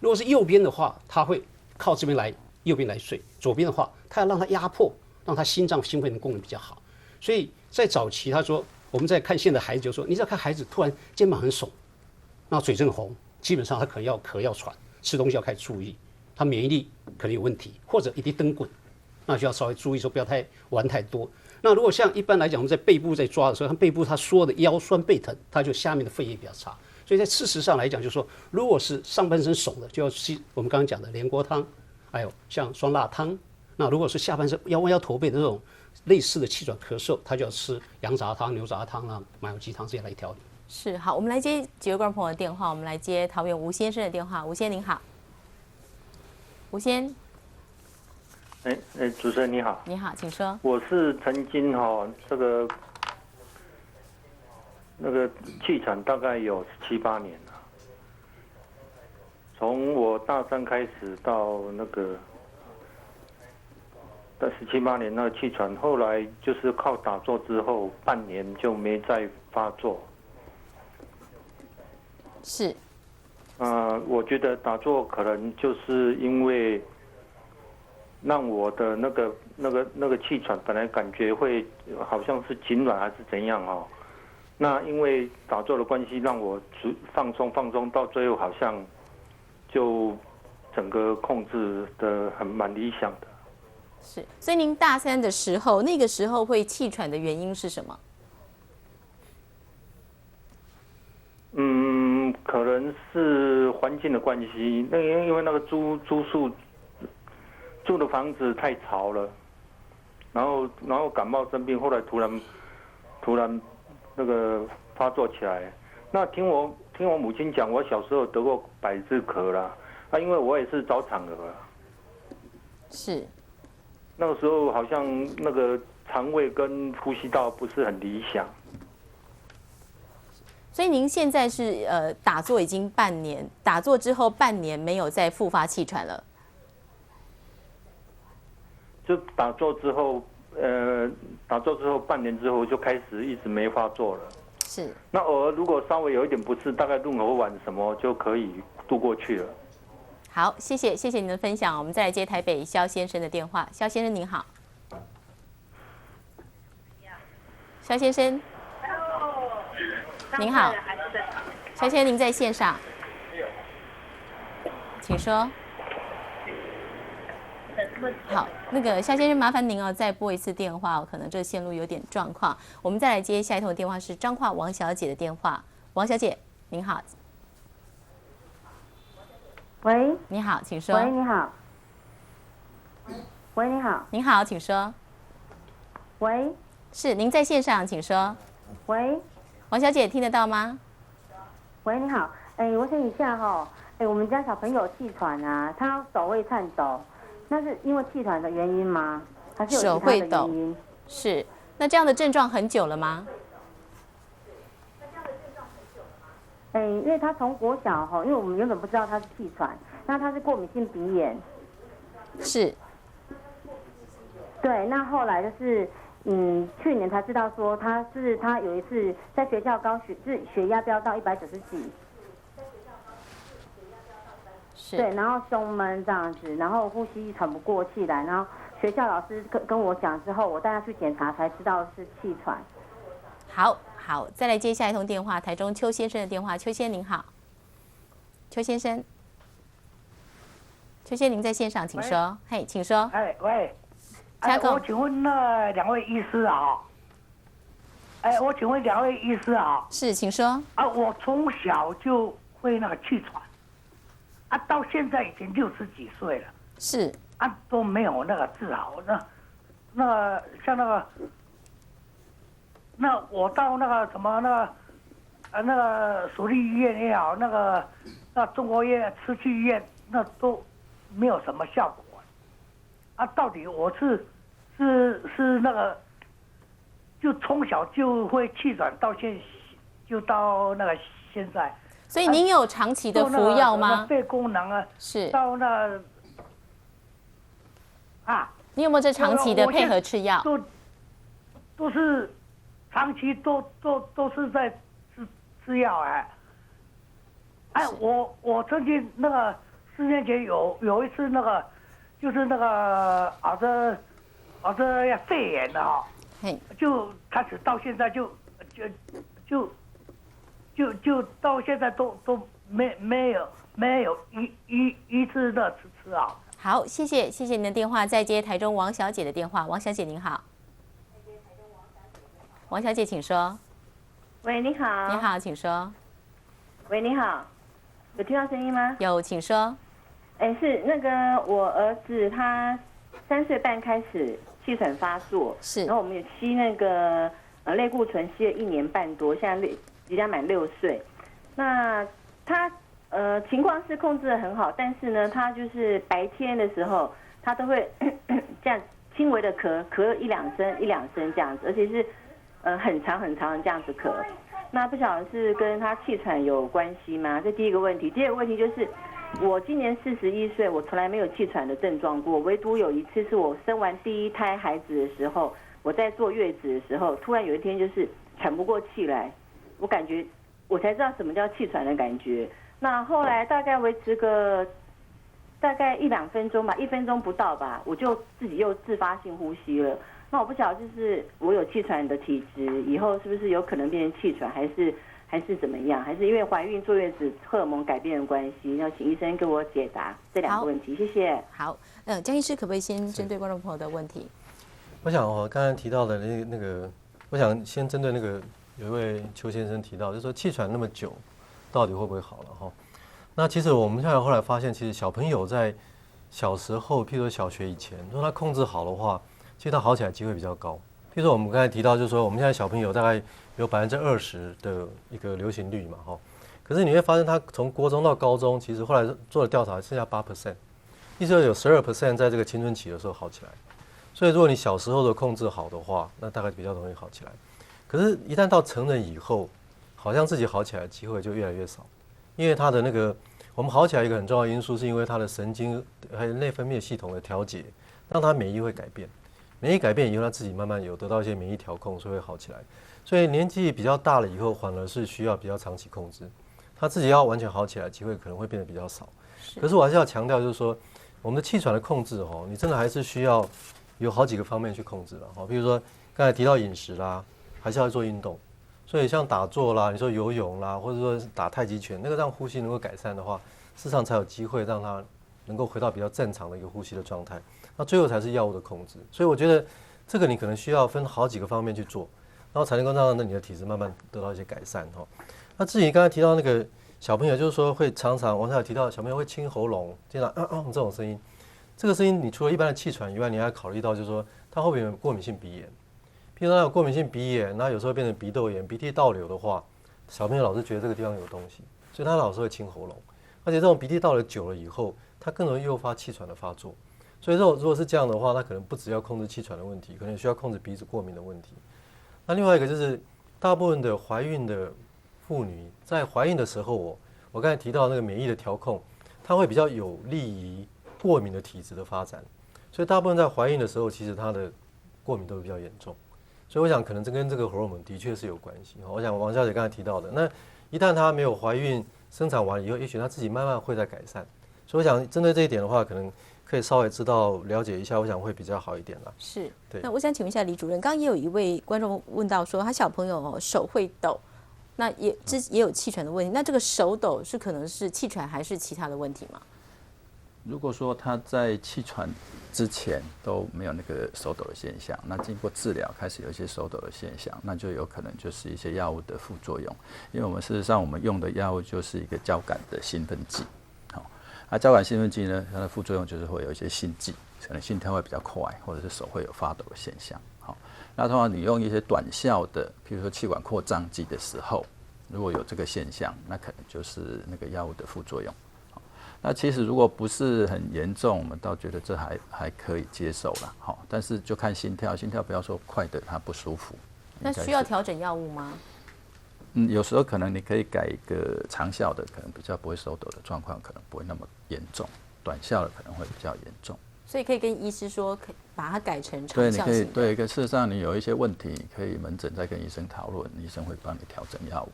如果是右边的话，他会靠这边来，右边来睡；左边的话，他要让他压迫，让他心脏心肺的功能比较好。所以在早期，他说我们在看现在孩子，就说你只要看孩子突然肩膀很耸，那嘴真红，基本上他可能要咳要喘，吃东西要开始注意，他免疫力可能有问题，或者一滴灯滚，那就要稍微注意说不要玩太多。那如果像一般来讲，我们在背部在抓的时候，他背部他缩的腰酸背疼，他就下面的肺叶比较差。所以在事实上来讲，就是说，如果是上半身耸的，就要吃我们刚刚讲的连锅汤，还有像酸辣汤。那如果是下半身要弯腰驼背的这种类似的气喘咳嗽，他就要吃羊杂汤、牛杂汤啊、麻油鸡汤这些来调理。是好，我们来接几位观众朋友的电话，我们来接桃园吴先生的电话。吴先您好，吴先，主持人你好，你好，请说。我是曾经那个气喘大概有7、8年了，从我大3开始到17、8年那个气喘，后来就是靠打坐之后半年就没再发作。是。我觉得打坐可能就是因为让我的那个气喘本来感觉会好像是痉挛还是怎样哦，那因为打坐的关系让我放松到最后好像就整个控制的蛮理想的。是，所以您大3的时候，那个时候会气喘的原因是什么？可能是环境的关系，因为那个住的房子太吵了，然后感冒生病，后来突然那个发作起来。那听我母亲讲，我小时候得过百日咳啦，因为我也是早产儿啊。是。那个时候好像那个肠胃跟呼吸道不是很理想。所以您现在是打坐已经半年，打坐之后半年没有再复发气喘了。就打坐之后半年之后就开始一直没发作了。是。那偶尔如果稍微有一点不适，大概润喉丸什么就可以度过去了。好，谢谢您的分享。我们再来接台北肖先生的电话。肖先生您好。肖先生。您好，肖先生，您在线上，请说。好，那个肖先生，麻烦您再拨一次电话，可能这个线路有点状况。我们再来接下一通电话，是彰化王小姐的电话。王小姐，您好。喂。你好，请说。喂，你好。喂，你好。您好，请说。喂。是，您在线上，请说。喂。王小姐听得到吗？喂，你好，我想一下哈，我们家小朋友气喘啊，他手会颤抖，那是因为气喘的原因吗？还是有其他的原因？是，那这样的症状很久了吗？因为他从国小哈，因为我们原本不知道他是气喘，那他是过敏性鼻炎。是。对，那后来就是。去年才知道说他有一次在学校血压飙到190几，是。对，然后胸闷这样子，然后呼吸喘不过气来，然后学校老师跟我讲之后，我带他去检查才知道是气喘。好，再来接下一通电话，台中邱先生的电话。邱先生您好，邱先生，您在线上，请说。嘿，请说。喂。我请问那2位医师啊，我请问2位医师啊，是，请说。我从小就会那个气喘，到现在已经60几岁了，是，都没有那个治好。那像那我到那个什么那个属立医院也好，那中国医院、慈济医院那都没有什么效果。到底我是那个，就从小就会气喘，就到那个现在。所以您有长期的服药吗？肺功能啊，是。到你有没有这长期的配合吃药？都是长期都是在吃药我曾经那个4年前有一次那个。就是那个肺炎的哈，就开始到现在就到现在都没有一次的吃啊。好，谢谢您的电话，再接台中王小姐的电话。王小姐您好。王小姐请说。喂，你好。你好，请说。喂，你好，有听到声音吗？有，请说。是那个我儿子他3岁半开始气喘发作，是，然后我们也吸那个类固醇吸了1年半多，现在即将满6岁。那他情况是控制得很好，但是呢，他就是白天的时候，他都会这样轻微的咳1-2声1-2声这样子，而且是很长很长的这样子咳。那不晓得是跟他气喘有关系吗？这第一个问题。第二个问题就是，我今年41岁，我从来没有气喘的症状过，唯独有一次是我生完第1胎孩子的时候，我在坐月子的时候，突然有一天就是喘不过气来，我感觉我才知道什么叫气喘的感觉。那后来大概维持个大概1-2分钟吧，1分钟不到吧，我就自己又自发性呼吸了。那我不晓得，就是我有气喘的体质，以后是不是有可能变成气喘，还是怎么样？还是因为怀孕坐月子荷尔蒙改变的关系？要请医生给我解答这2个问题，谢谢。好，江医师可不可以先针对观众朋友的问题？我想刚才提到的那个，我想先针对那个有一位邱先生提到，就是说气喘那么久，到底会不会好了哈？那其实我们后来发现，其实小朋友在小时候，譬如说小学以前，如果他控制好的话，其实他好起来机会比较高。譬如说我们刚才提到，就是说我们现在小朋友大概有20%的一个流行率嘛，哈。可是你会发现，他从国中到高中，其实后来做了调查，剩下8%，意思说有12%在这个青春期的时候好起来。所以如果你小时候的控制好的话，那大概比较容易好起来。可是，一旦到成人以后，好像自己好起来的机会就越来越少，因为他的那个我们好起来一个很重要的因素，是因为他的神经还有内分泌系统的调节，让他免疫会改变。免疫改变以后，他自己慢慢有得到一些免疫调控，所以会好起来。所以年纪比较大了以后，反而是需要比较长期控制，他自己要完全好起来，机会可能会变得比较少。可是我还是要强调，就是说我们的气喘的控制你真的还是需要有好几个方面去控制了比如说刚才提到饮食啦，还是要做运动。所以像打坐啦，你说游泳啦，或者说打太极拳，那个让呼吸能够改善的话，事实上才有机会让它能够回到比较正常的一个呼吸的状态。那最后才是药物的控制。所以我觉得这个你可能需要分好几个方面去做，然后才能够让你的体质慢慢得到一些改善那至于刚才提到那个小朋友，就是说会常常，我刚才提到小朋友会清喉咙，经常这种声音，这个声音你除了一般的气喘以外，你还要考虑到就是说他会不会有过敏性鼻炎。譬如说他有过敏性鼻炎，然后有时候变成鼻窦炎、鼻涕倒流的话，小朋友老是觉得这个地方有东西，所以他老是会清喉咙。而且这种鼻涕倒流久了以后，它更容易诱发气喘的发作。所以如果是这样的话，他可能不只要控制气喘的问题，可能也需要控制鼻子过敏的问题。那另外一个就是，大部分的怀孕的妇女在怀孕的时候，我刚才提到那个免疫的调控，它会比较有利于过敏的体质的发展。所以大部分在怀孕的时候，其实她的过敏都比较严重。所以我想可能这跟这个荷尔蒙的确是有关系。我想王小姐刚才提到的，那一旦她没有怀孕生产完以后，也许她自己慢慢会在改善。所以我想针对这一点的话，可能可以稍微知道了解一下，我想会比较好一点啦。是，对。那我想请问一下李主任，刚刚也有一位观众问到说，他小朋友手会抖，那也有气喘的问题，那这个手抖是可能是气喘还是其他的问题吗？如果说他在气喘之前都没有那个手抖的现象，那经过治疗开始有一些手抖的现象，那就有可能就是一些药物的副作用。因为我们事实上我们用的药物就是一个交感的兴奋剂，交感兴奋剂呢，它的副作用就是会有一些心悸，可能心跳会比较快，或者是手会有发抖的现象。那通常你用一些短效的，譬如说气管扩张剂的时候，如果有这个现象，那可能就是那个药物的副作用。那其实如果不是很严重，我们倒觉得这还可以接受啦。但是就看心跳，心跳不要说快的它不舒服。那需要调整药物吗？有时候可能你可以改一个长效的，可能比较不会手抖的状况，可能不会那么严重；短效的可能会比较严重。所以可以跟医师说，可以把它改成长效型的。对，你可以对。事实上，你有一些问题，你可以门诊再跟医生讨论，医生会帮你调整药物。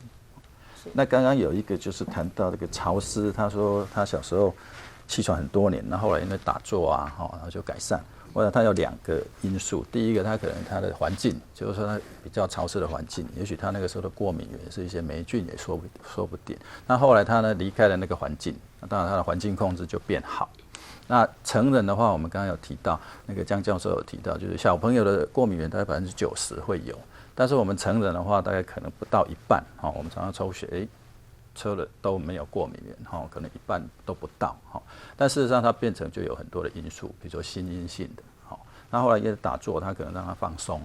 那刚刚有一个就是谈到这个曹师，他说他小时候气喘很多年，然后后来因为打坐然后就改善。我想他有2个因素，第一个他可能他的环境，就是说他比较潮湿的环境，也许他那个时候的过敏源是一些霉菌，也说不定。那后来他呢离开了那个环境，那当然他的环境控制就变好。那成人的话，我们刚刚有提到，那个江教授有提到，就是小朋友的过敏源大概90%会有。但是我们成人的话，大概可能不到一半。我们常常抽血，测了都没有过敏源，可能一半都不到。但事实上它变成就有很多的因素，比如说心因性的，那后来因为打坐，它可能让它放松，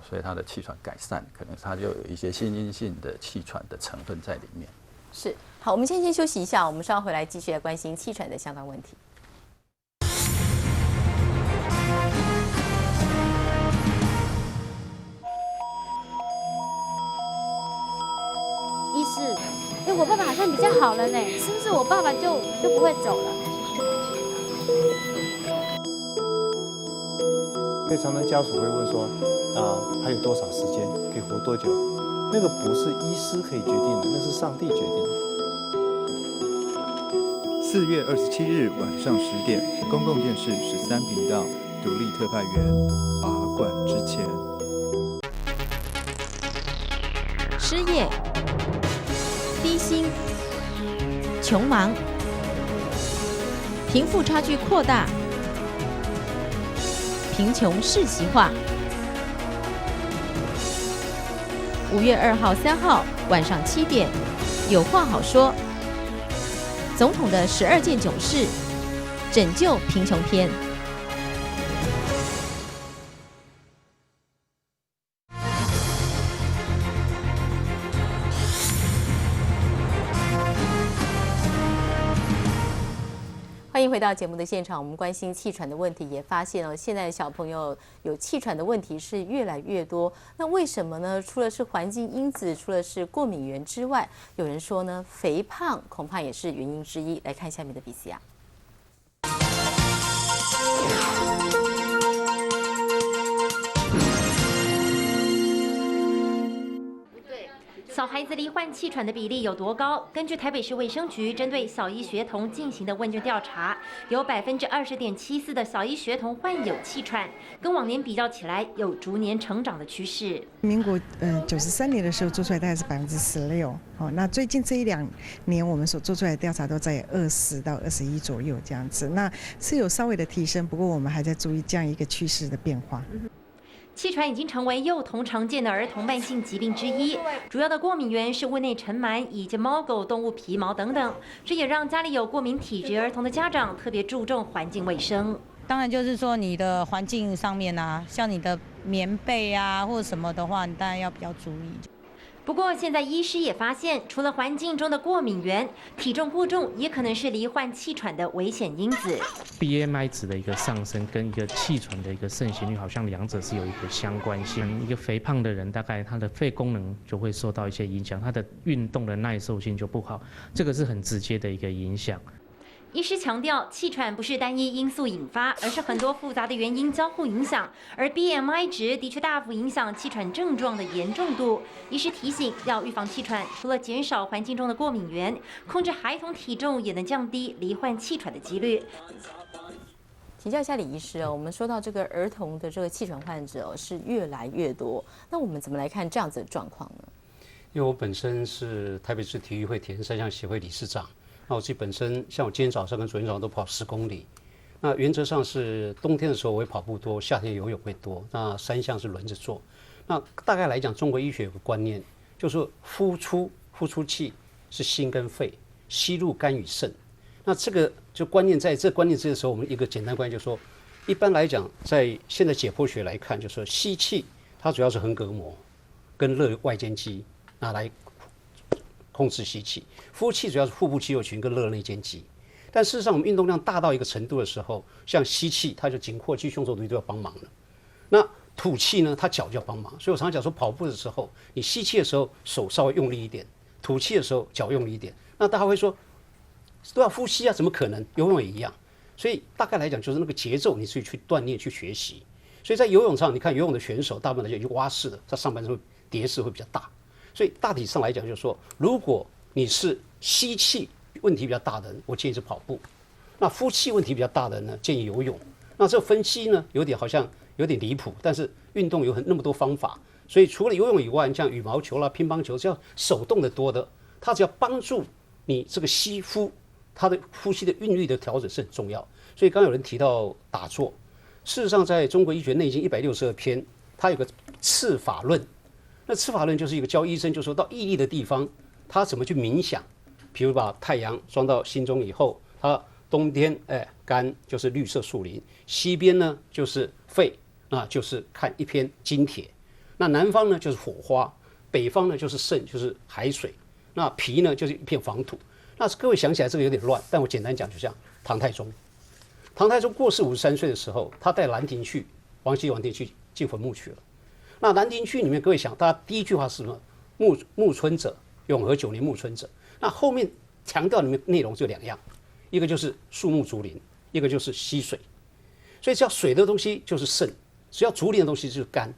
所以它的气喘改善，可能它就有一些心因性的气喘的成分在里面。是，好，我们先休息一下，我们稍后回来继续来关心气喘的相关问题。医师，我爸爸好像比较好了呢，是不是我爸爸就不会走了？所以常常家属会问说，还有多少时间可以活多久？那个不是医师可以决定的，那是上帝决定的。4月27日晚上10点，公共电视13频道，独立特派员拔管之前。失业、低薪、穷忙、贫富差距扩大、贫穷世袭化。5月2号、3号晚上7点，有话好说。总统的12件囧事，拯救贫穷篇。欢迎回到节目的现场，我们关心气喘的问题，也发现现在的小朋友有气喘的问题是越来越多。那为什么呢？除了是环境因子，除了是过敏源之外，有人说呢，肥胖恐怕也是原因之一。来看下面的 VCR。小孩子罹患气喘的比例有多高？根据台北市卫生局针对小一学童进行的问卷调查，有20.74%的小一学童患有气喘，跟往年比较起来有逐年成长的趋势。民国93年的时候做出来大概是16%，那最近这1-2年我们所做出来的调查都在20到21左右这样子，那是有稍微的提升，不过我们还在注意这样一个趋势的变化。气喘已经成为幼童常见的儿童慢性疾病之一，主要的过敏源是屋内尘螨以及猫狗动物皮毛等等，这也让家里有过敏体质儿童的家长特别注重环境卫生。当然就是说你的环境上面啊，像你的棉被啊或者什么的话，你当然要比较注意。不过，现在医师也发现，除了环境中的过敏源，体重过重也可能是罹患气喘的危险因子。BMI 值的一个上升跟一个气喘的一个盛行率，好像两者是有一个相关性。一个肥胖的人，大概他的肺功能就会受到一些影响，他的运动的耐受性就不好，这个是很直接的一个影响。医师强调，气喘不是单一因素引发，而是很多复杂的原因交互影响。而 BMI 值的确大幅影响气喘症状的严重度。医师提醒，要预防气喘，除了减少环境中的过敏源，控制孩童体重也能降低罹患气喘的几率。请教一下李医师我们说到这个儿童的这个气喘患者是越来越多，那我们怎么来看这样子的状况呢？因为我本身是台北市体育会铁人三项协会理事长。那我自己本身，像我今天早上跟昨天早上都跑10公里。那原则上是冬天的时候我会跑步多，夏天游泳会多。那3项是轮着做。那大概来讲，中国医学有个观念，就是呼出气是心跟肺，吸入肝与肾。那这个就观念在这观念这个时候，我们一个简单观念就是说，一般来讲，在现在解剖学来看，就是说吸气它主要是横膈膜跟肋外间肌拿来控制吸气，呼气主要是腹部肌肉群跟肋内间肌。但事实上，我们运动量大到一个程度的时候，像吸气，它就颈阔肌、胸锁突肌都要帮忙了。那吐气呢，它脚就要帮忙。所以我常常讲说，跑步的时候，你吸气的时候手稍微用力一点，吐气的时候脚用力一点。那大家会说，都要呼吸啊，怎么可能？游泳也一样。所以大概来讲，就是那个节奏，你自己去锻炼、去学习。所以在游泳上，你看游泳的选手，大部分来讲就蛙式的，他上半身会蝶式会比较大。所以大体上来讲，就是说，如果你是吸气问题比较大的人，我建议是跑步；那呼气问题比较大的人呢，建议游泳。那这个分析呢，好像有点离谱，但是运动有那么多方法，所以除了游泳以外，像羽毛球啦、乒乓球，只要手动的多的，它只要帮助你这个吸呼，它的呼吸的韵律的调整是很重要。所以刚有人提到打坐，事实上在中国医学内经162篇，它有个次法论。那次法论就是一个教医生，就说到毅力的地方，他怎么去冥想。比如把太阳装到心中以后，它东边肝就是绿色树林，西边呢就是肺，那就是看一片金铁。那南方呢就是火花，北方呢就是肾，就是海水。那脾呢就是一片黄土。那各位想起来这个有点乱，但我简单讲，就像唐太宗。唐太宗过世53岁的时候，他带兰亭去，王羲去进坟墓去了。那兰亭序里面，各位想，大家第一句话是什么？暮春者，永和9年暮春者。那后面强调里面内容就2样，一个就是树木竹林，一个就是溪水。所以只要水的东西就是肾，只要竹林的东西就是肝。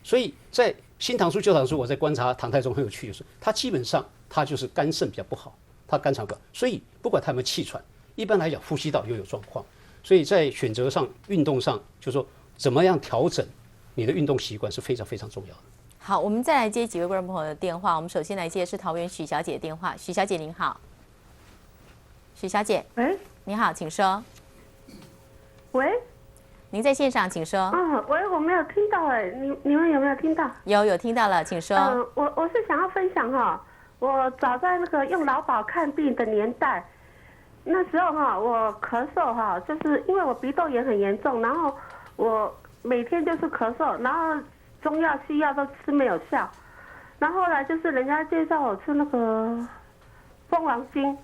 所以在《新唐书》《旧唐书》，我在观察唐太宗很有趣，就是他基本上他就是肝肾比较不好，他肝肠不好，所以不管他有没有气喘，一般来讲呼吸道又有状况。所以在选择上、运动上，就是说怎么样调整你的运动习惯是非常非常重要的。好，我们再来接几位观众朋友的电话。我们首先来接的是桃园许小姐的电话。许小姐您好，许小姐，喂，你好，请说。喂，您在线上，请说。喂，我没有听到哎，你们有没有听到？有听到了，请说。我是想要分享哈，我早在那个用劳保看病的年代，那时候哈，我咳嗽哈，就是因为我鼻窦炎很严重，然后我每天就是咳嗽，然后中药西药都吃没有效，然后后来就是人家介绍我吃那个蜂王精，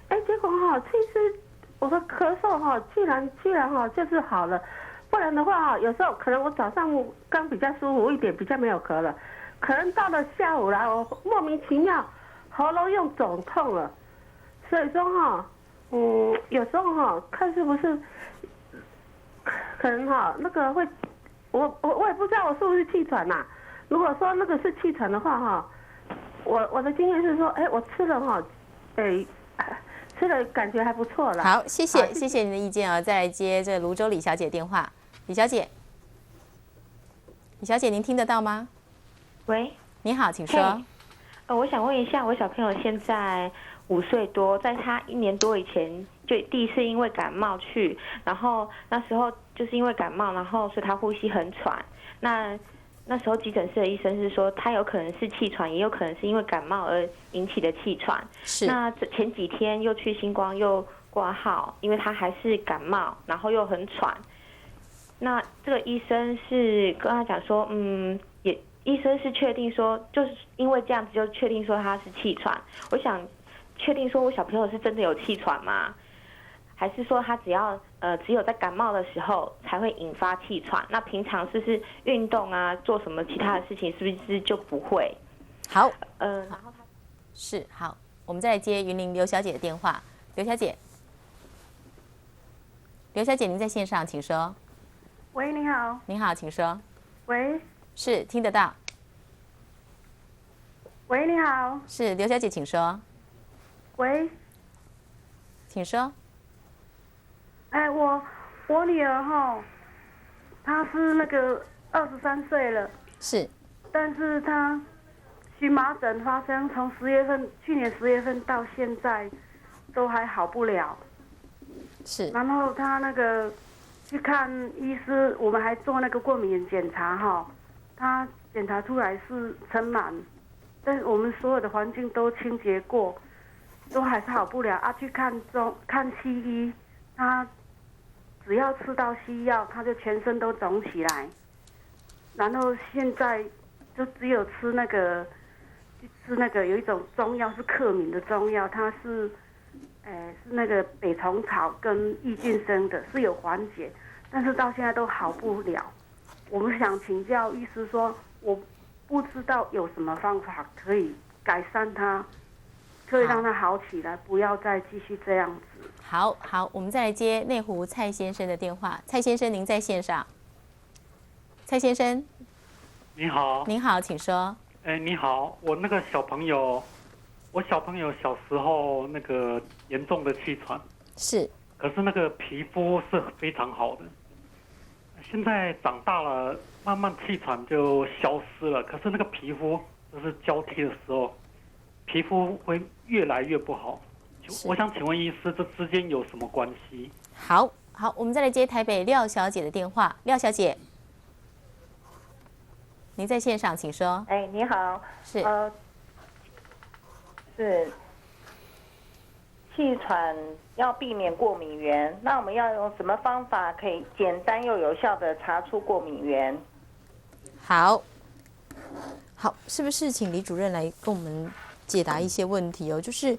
结果哈，其实我的咳嗽哈，居然哈就是好了，不然的话哈，有时候可能我早上刚比较舒服一点，比较没有咳了，可能到了下午来，我莫名其妙喉咙又肿痛了，所以说哈，有时候哈，看是不是可能哈那个会。我也不知道我是不是气喘呐。如果说那个是气喘的话哈，我的经验是说，我吃了哈，吃了感觉还不错了。好，谢谢您的意见啊。再来接这泸州李小姐电话。李小姐，您听得到吗？喂，你好，请说。我想问一下，我小朋友现在5岁多，在他1年多以前就第一次因为感冒去，然后那时候就是因为感冒，然后所以他呼吸很喘。那时候急诊室的医生是说，他有可能是气喘，也有可能是因为感冒而引起的气喘。是。那前几天又去星光又挂号，因为他还是感冒，然后又很喘。那这个医生是跟他讲说，医生是确定说，就是因为这样子就确定说他是气喘。我想确定说我小朋友是真的有气喘吗？还是说他只有在感冒的时候才会引发气喘？那平常是不是运动啊，做什么其他的事情是不是就不会？好，然后好，我们再来接云林刘小姐的电话。刘小姐，您在线上，请说。喂，你好。你好，请说。喂。是听得到。喂，你好。是刘小姐，请说。喂，请说。我女儿哈，她是那个23岁了，是，但是她荨麻疹发生，从去年10月份到现在都还好不了，是。然后她那个去看医师，我们还做那个过敏检查哈，她检查出来是尘螨，但是我们所有的环境都清洁过，都还是好不了啊。去看西医，她只要吃到西药，她就全身都肿起来，然后现在就只有吃那个有一种中药是克敏的中药，它是那个北虫草跟益菌生的，是有缓解，但是到现在都好不了。我们想请教医师说，我不知道有什么方法可以改善它，可以让它好起来，不要再继续这样子。好，我们再来接内湖蔡先生的电话。蔡先生，您在线上。蔡先生，你好。您好，请说。你好，我那个小朋友小时候那个严重的气喘，是，可是那个皮肤是非常好的。现在长大了，慢慢气喘就消失了，可是那个皮肤就是交替的时候，皮肤会越来越不好。我想请问医师，这之间有什么关系？好，我们再来接台北廖小姐的电话。廖小姐，您在线上，请说。你好。是。气喘要避免过敏源，那我们要用什么方法可以简单又有效的查出过敏源？好，是不是请李主任来跟我们解答一些问题哦？就是，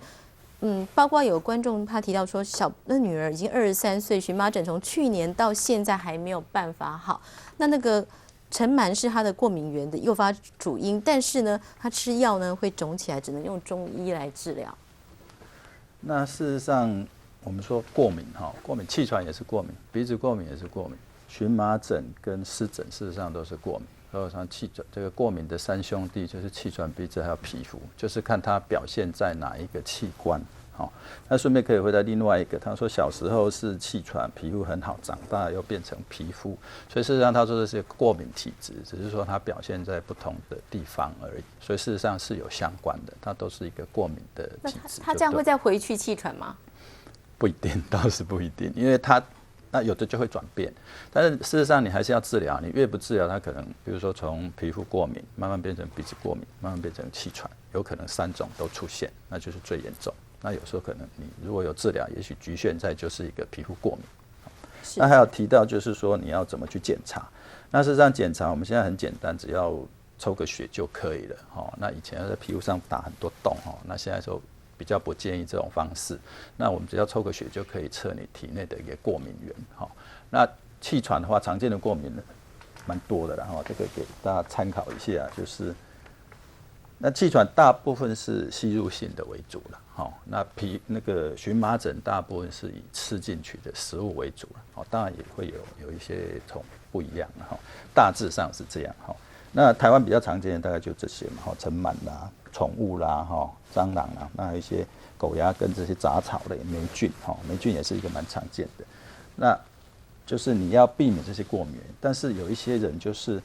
包括有观众他提到说，那女儿已经23岁，荨麻疹从去年到现在还没有办法好。那个尘螨是她的过敏源的诱发主因，但是呢，她吃药呢会肿起来，只能用中医来治疗。那事实上，我们说过敏过敏气喘也是过敏，鼻子过敏也是过敏，荨麻疹跟湿疹事实上都是过敏。所以像气喘这个过敏的三兄弟就是气喘、鼻子还有皮肤，就是看它表现在哪一个器官。那顺便可以回答另外一个，他说小时候是气喘，皮肤很好，长大又变成皮肤，所以事实上他说的是过敏体质，只是说它表现在不同的地方而已，所以事实上是有相关的，它都是一个过敏的体质。他这样会再回去气喘吗？不一定，倒是不一定，因为那有的就会转变，但是事实上你还是要治疗，你越不治疗，它可能比如说从皮肤过敏慢慢变成鼻子过敏，慢慢变成气喘，有可能3种都出现，那就是最严重。那有时候可能你如果有治疗，也许局限在就是一个皮肤过敏。那还有提到就是说你要怎么去检查？那事实上检查我们现在很简单，只要抽个血就可以了。那以前在皮肤上打很多洞，那现在说比较不建议这种方式。那我们只要抽个血就可以测你体内的一个过敏源。那气喘的话，常见的过敏蛮多的，然后这个给大家参考一下，就是那气喘大部分是吸入性的为主了。那个荨麻疹大部分是以吃进去的食物为主了，当然也会有一些不一样哈，大致上是这样哈。那台湾比较常见的大概就这些嘛，尘螨啦、宠物啦、蟑螂啦，那还有一些狗牙根这些杂草类霉菌，霉菌也是一个蛮常见的。那就是你要避免这些过敏源，但是有一些人就是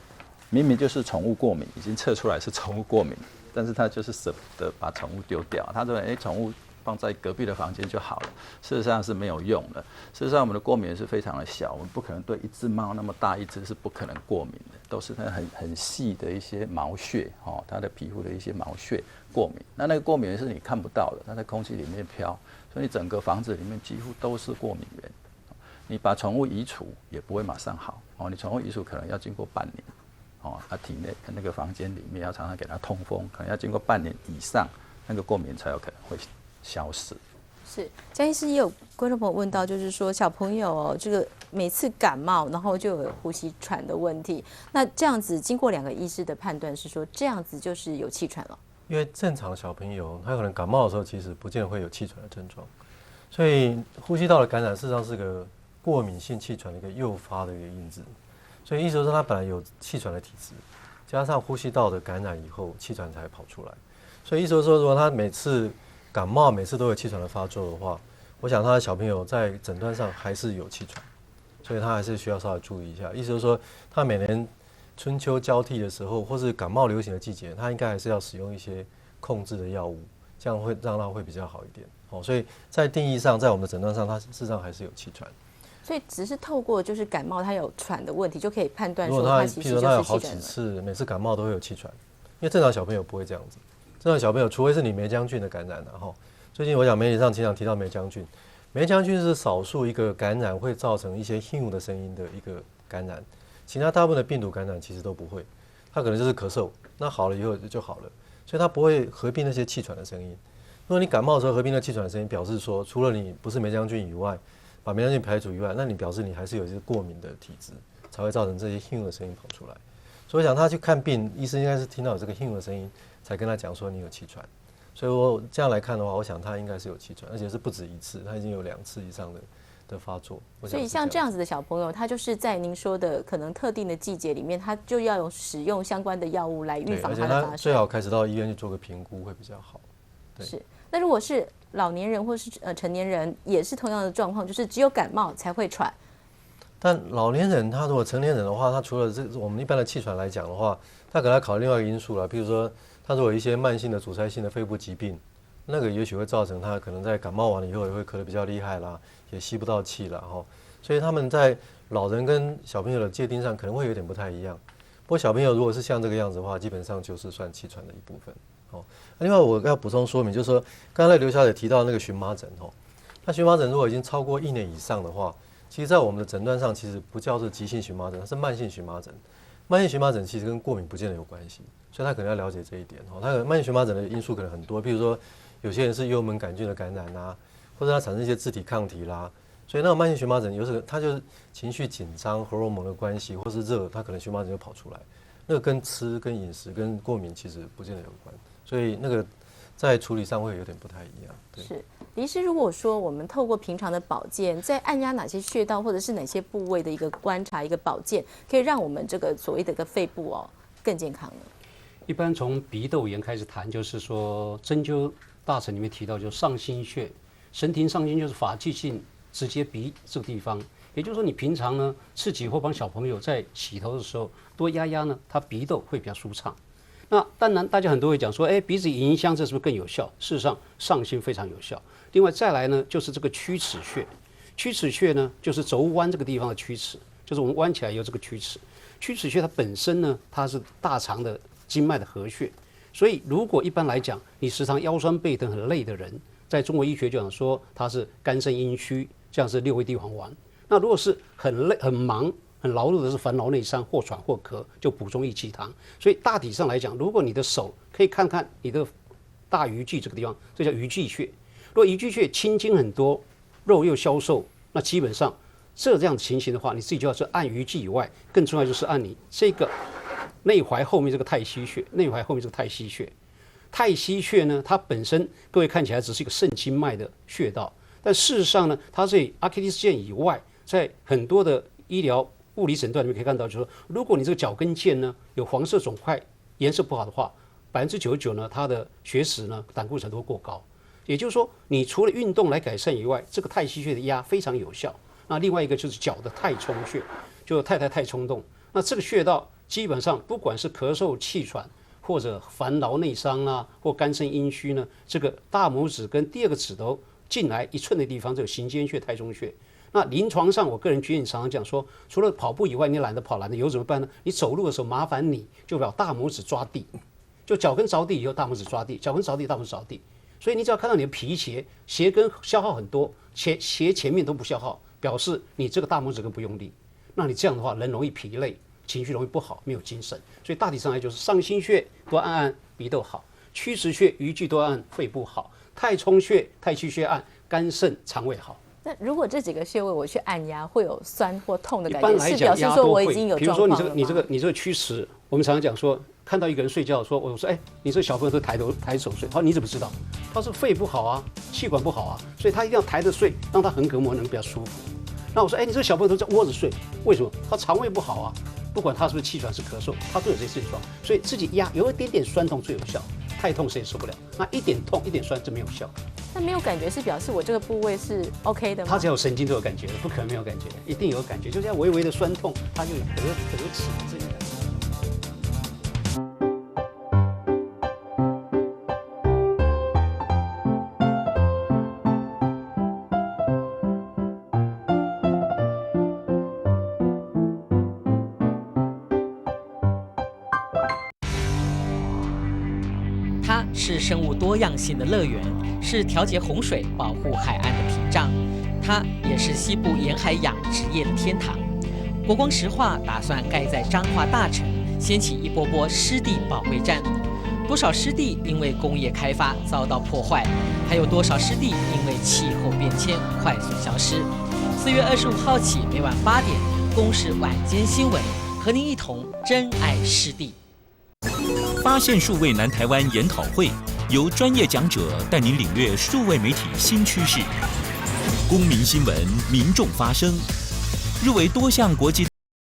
明明就是宠物过敏，已经测出来是宠物过敏。但是他就是舍不得把宠物丢掉，他认为宠物放在隔壁的房间就好了，事实上是没有用的。事实上我们的过敏是非常的小，我们不可能对一只猫那么大一只是不可能过敏的，都是它很细的一些毛屑，它的皮肤的一些毛屑过敏。那个过敏是你看不到的，它在空气里面飘，所以你整个房子里面几乎都是过敏源。你把宠物移除也不会马上好，你宠物移除可能要经过半年。体内那个房间里面要常常给它通风，可能要经过半年以上，那个过敏才有可能会消失。是，江医师也有观众朋友问到，就是说小朋友这个每次感冒，然后就有呼吸喘的问题，那这样子经过2个医师的判断是说，这样子就是有气喘了。因为正常的小朋友他可能感冒的时候，其实不见得会有气喘的症状，所以呼吸道的感染事实上是个过敏性气喘的一个诱发的一个因子。所以意思就是他本来有气喘的体质，加上呼吸道的感染以后，气喘才跑出来。所以意思就是说，如果他每次感冒每次都有气喘的发作的话，我想他的小朋友在诊断上还是有气喘，所以他还是需要稍微注意一下。意思就是说，他每年春秋交替的时候，或是感冒流行的季节，他应该还是要使用一些控制的药物，这样会让他会比较好一点。所以在定义上，在我们的诊断上，他事实上还是有气喘。所以只是透过就是感冒，他有喘的问题，就可以判断说他其实就是气喘了。譬如他有好几次，每次感冒都会有气喘，因为正常小朋友不会这样子。正常小朋友，除非是你霉浆菌的感染，最近我讲媒体上经常提到霉浆菌，霉浆菌是少数一个感染会造成一些哼的声音的一个感染，其他大部分的病毒感染其实都不会，它可能就是咳嗽，那好了以后就好了，所以它不会合并那些气喘的声音。如果你感冒的时候合并那气喘的声音，表示说除了你不是霉浆菌以外，把霉浆菌排除以外，那你表示你还是有一些过敏的体质，才会造成这些哼的声音跑出来。所以我想他去看病，医生应该是听到有这个哼的声音，才跟他讲说你有气喘。所以我这样来看的话，我想他应该是有气喘，而且是不止1次，他已经有2次以上的发作。所以像这样子的小朋友，他就是在您说的可能特定的季节里面，他就要使用相关的药物来预防他的发生。最好开始到医院去做个评估会比较好。对，是。那如果是老年人或是成年人，也是同样的状况，就是只有感冒才会喘。但老年人他如果成年人的话，他除了我们一般的气喘来讲的话，他可能要考虑另外一个因素了，比如说他如果有一些慢性的阻塞性的肺部疾病，那个也许会造成他可能在感冒完了以后也会咳得比较厉害啦，也吸不到气啦，所以他们在老人跟小朋友的界定上可能会有点不太一样。不过小朋友如果是像这个样子的话，基本上就是算气喘的一部分。另外我要补充说明，就是说刚才刘小姐提到那个荨麻疹，那荨麻疹如果已经超过1年以上的话，其实在我们的诊断上其实不叫做急性荨麻疹，它是慢性荨麻疹。慢性荨麻疹其实跟过敏不见得有关系，所以他可能要了解这一点。它慢性荨麻疹的因素可能很多，比如说有些人是幽门杆菌的感染啊，或者它产生一些自体抗体啦。所以那种慢性荨麻疹有时它就是情绪紧张、荷尔蒙的关系，或是热，它可能荨麻疹就跑出来。那个跟吃、跟饮食、跟过敏其实不见得有关，所以那个在处理上会有点不太一样。对，是李医师，如果说我们透过平常的保健，在按压哪些穴道或者是哪些部位的一个观察、一个保健，可以让我们这个所谓的一个肺部更健康呢？一般从鼻窦炎开始谈，就是说针灸大成里面提到，就是上心穴，神庭上心就是发际线直接鼻这个地方。也就是说，你平常呢自己或帮小朋友在洗头的时候多压压呢，他鼻窦会比较舒畅。那当然，大家很多会讲说，鼻子迎香这是不是更有效？事实上，上心非常有效。另外再来呢，就是这个曲尺穴。曲尺穴呢，就是肘弯这个地方的曲尺，就是我们弯起来有这个曲尺。曲尺穴它本身呢，它是大肠的经脉的合穴。所以，如果一般来讲，你时常腰酸背疼很累的人，在中国医学就讲说它是肝肾阴虚，这样是六味地黄丸。那如果是很累、很忙、很劳碌的是烦劳内伤或喘或咳，就补中益气汤。所以大体上来讲，如果你的手可以看看你的大鱼际这个地方，这叫鱼际穴。如果鱼际穴青筋很多，肉又消瘦，那基本上这样情形的话，你自己就要是按鱼际以外，更重要就是按你这个内踝后面这个太溪穴。内踝后面这个太溪穴，太溪穴呢，它本身各位看起来只是一个肾经脉的穴道，但事实上呢，它在阿基里斯腱以外。在很多的医疗物理诊断里面可以看到，就是说，如果你这个脚跟腱呢有黄色肿块，颜色不好的话，99%呢它的血脂呢胆固醇都会过高。也就是说，你除了运动来改善以外，这个太溪穴的压非常有效。那另外一个就是脚的太冲穴，就太冲动。那这个穴道基本上不管是咳嗽、气喘，或者烦劳内伤啊，或肝肾阴虚呢，这个大拇指跟第二个指头进来1寸的地方，这个行间穴、太冲穴。那临床上，我个人建议常常讲说，除了跑步以外，你懒得跑、懒得游怎么办呢？你走路的时候，麻烦你就把大拇指抓地，就脚跟着地以后，大拇指抓地，脚跟着地，大拇指着地。所以你只要看到你的皮鞋跟消耗很多，鞋前面都不消耗，表示你这个大拇指根不用力。那你这样的话，人容易疲累，情绪容易不好，没有精神。所以大体上来就是上心穴多按按鼻窦好，曲池穴、鱼际多按肺部好，太冲穴、太溪穴按肝肾肠胃好。那如果这几个穴位我去按压，会有酸或痛的感觉，一般来讲是表示说我已经有状况了吗？比如说你这个曲池，我们常常讲说，看到一个人睡觉，我说你这个小朋友都抬手睡，他说你怎么知道？他说肺不好啊，气管不好啊，所以他一定要抬着睡，让他横膈膜能比较舒服。那我说你这个小朋友都在窝着睡，为什么？他肠胃不好啊，不管他是不是气喘是咳嗽，他都有这些症状，所以自己压有一点点酸痛最有效，太痛谁也受不了。那一点痛一点酸这没有效。那没有感觉是表示我这个部位是 OK 的吗？他只要有神经都有感觉的，不可能没有感觉，一定有感觉，就是要微微的酸痛，他就有得齿这个感觉。它是生物多样性的乐园，是调节洪水、保护海岸的屏障。它也是西部沿海养殖业的天堂。国光石化打算盖在彰化大城，掀起一波波湿地保卫战。多少湿地因为工业开发遭到破坏，还有多少湿地因为气候变迁快速消失？4月25号起，每晚8点，公视晚间新闻，和您一同珍爱湿地。发现数位南台湾研讨会，由专业讲者带您领略数位媒体新趋势。公民新闻，民众发声，入围多项国际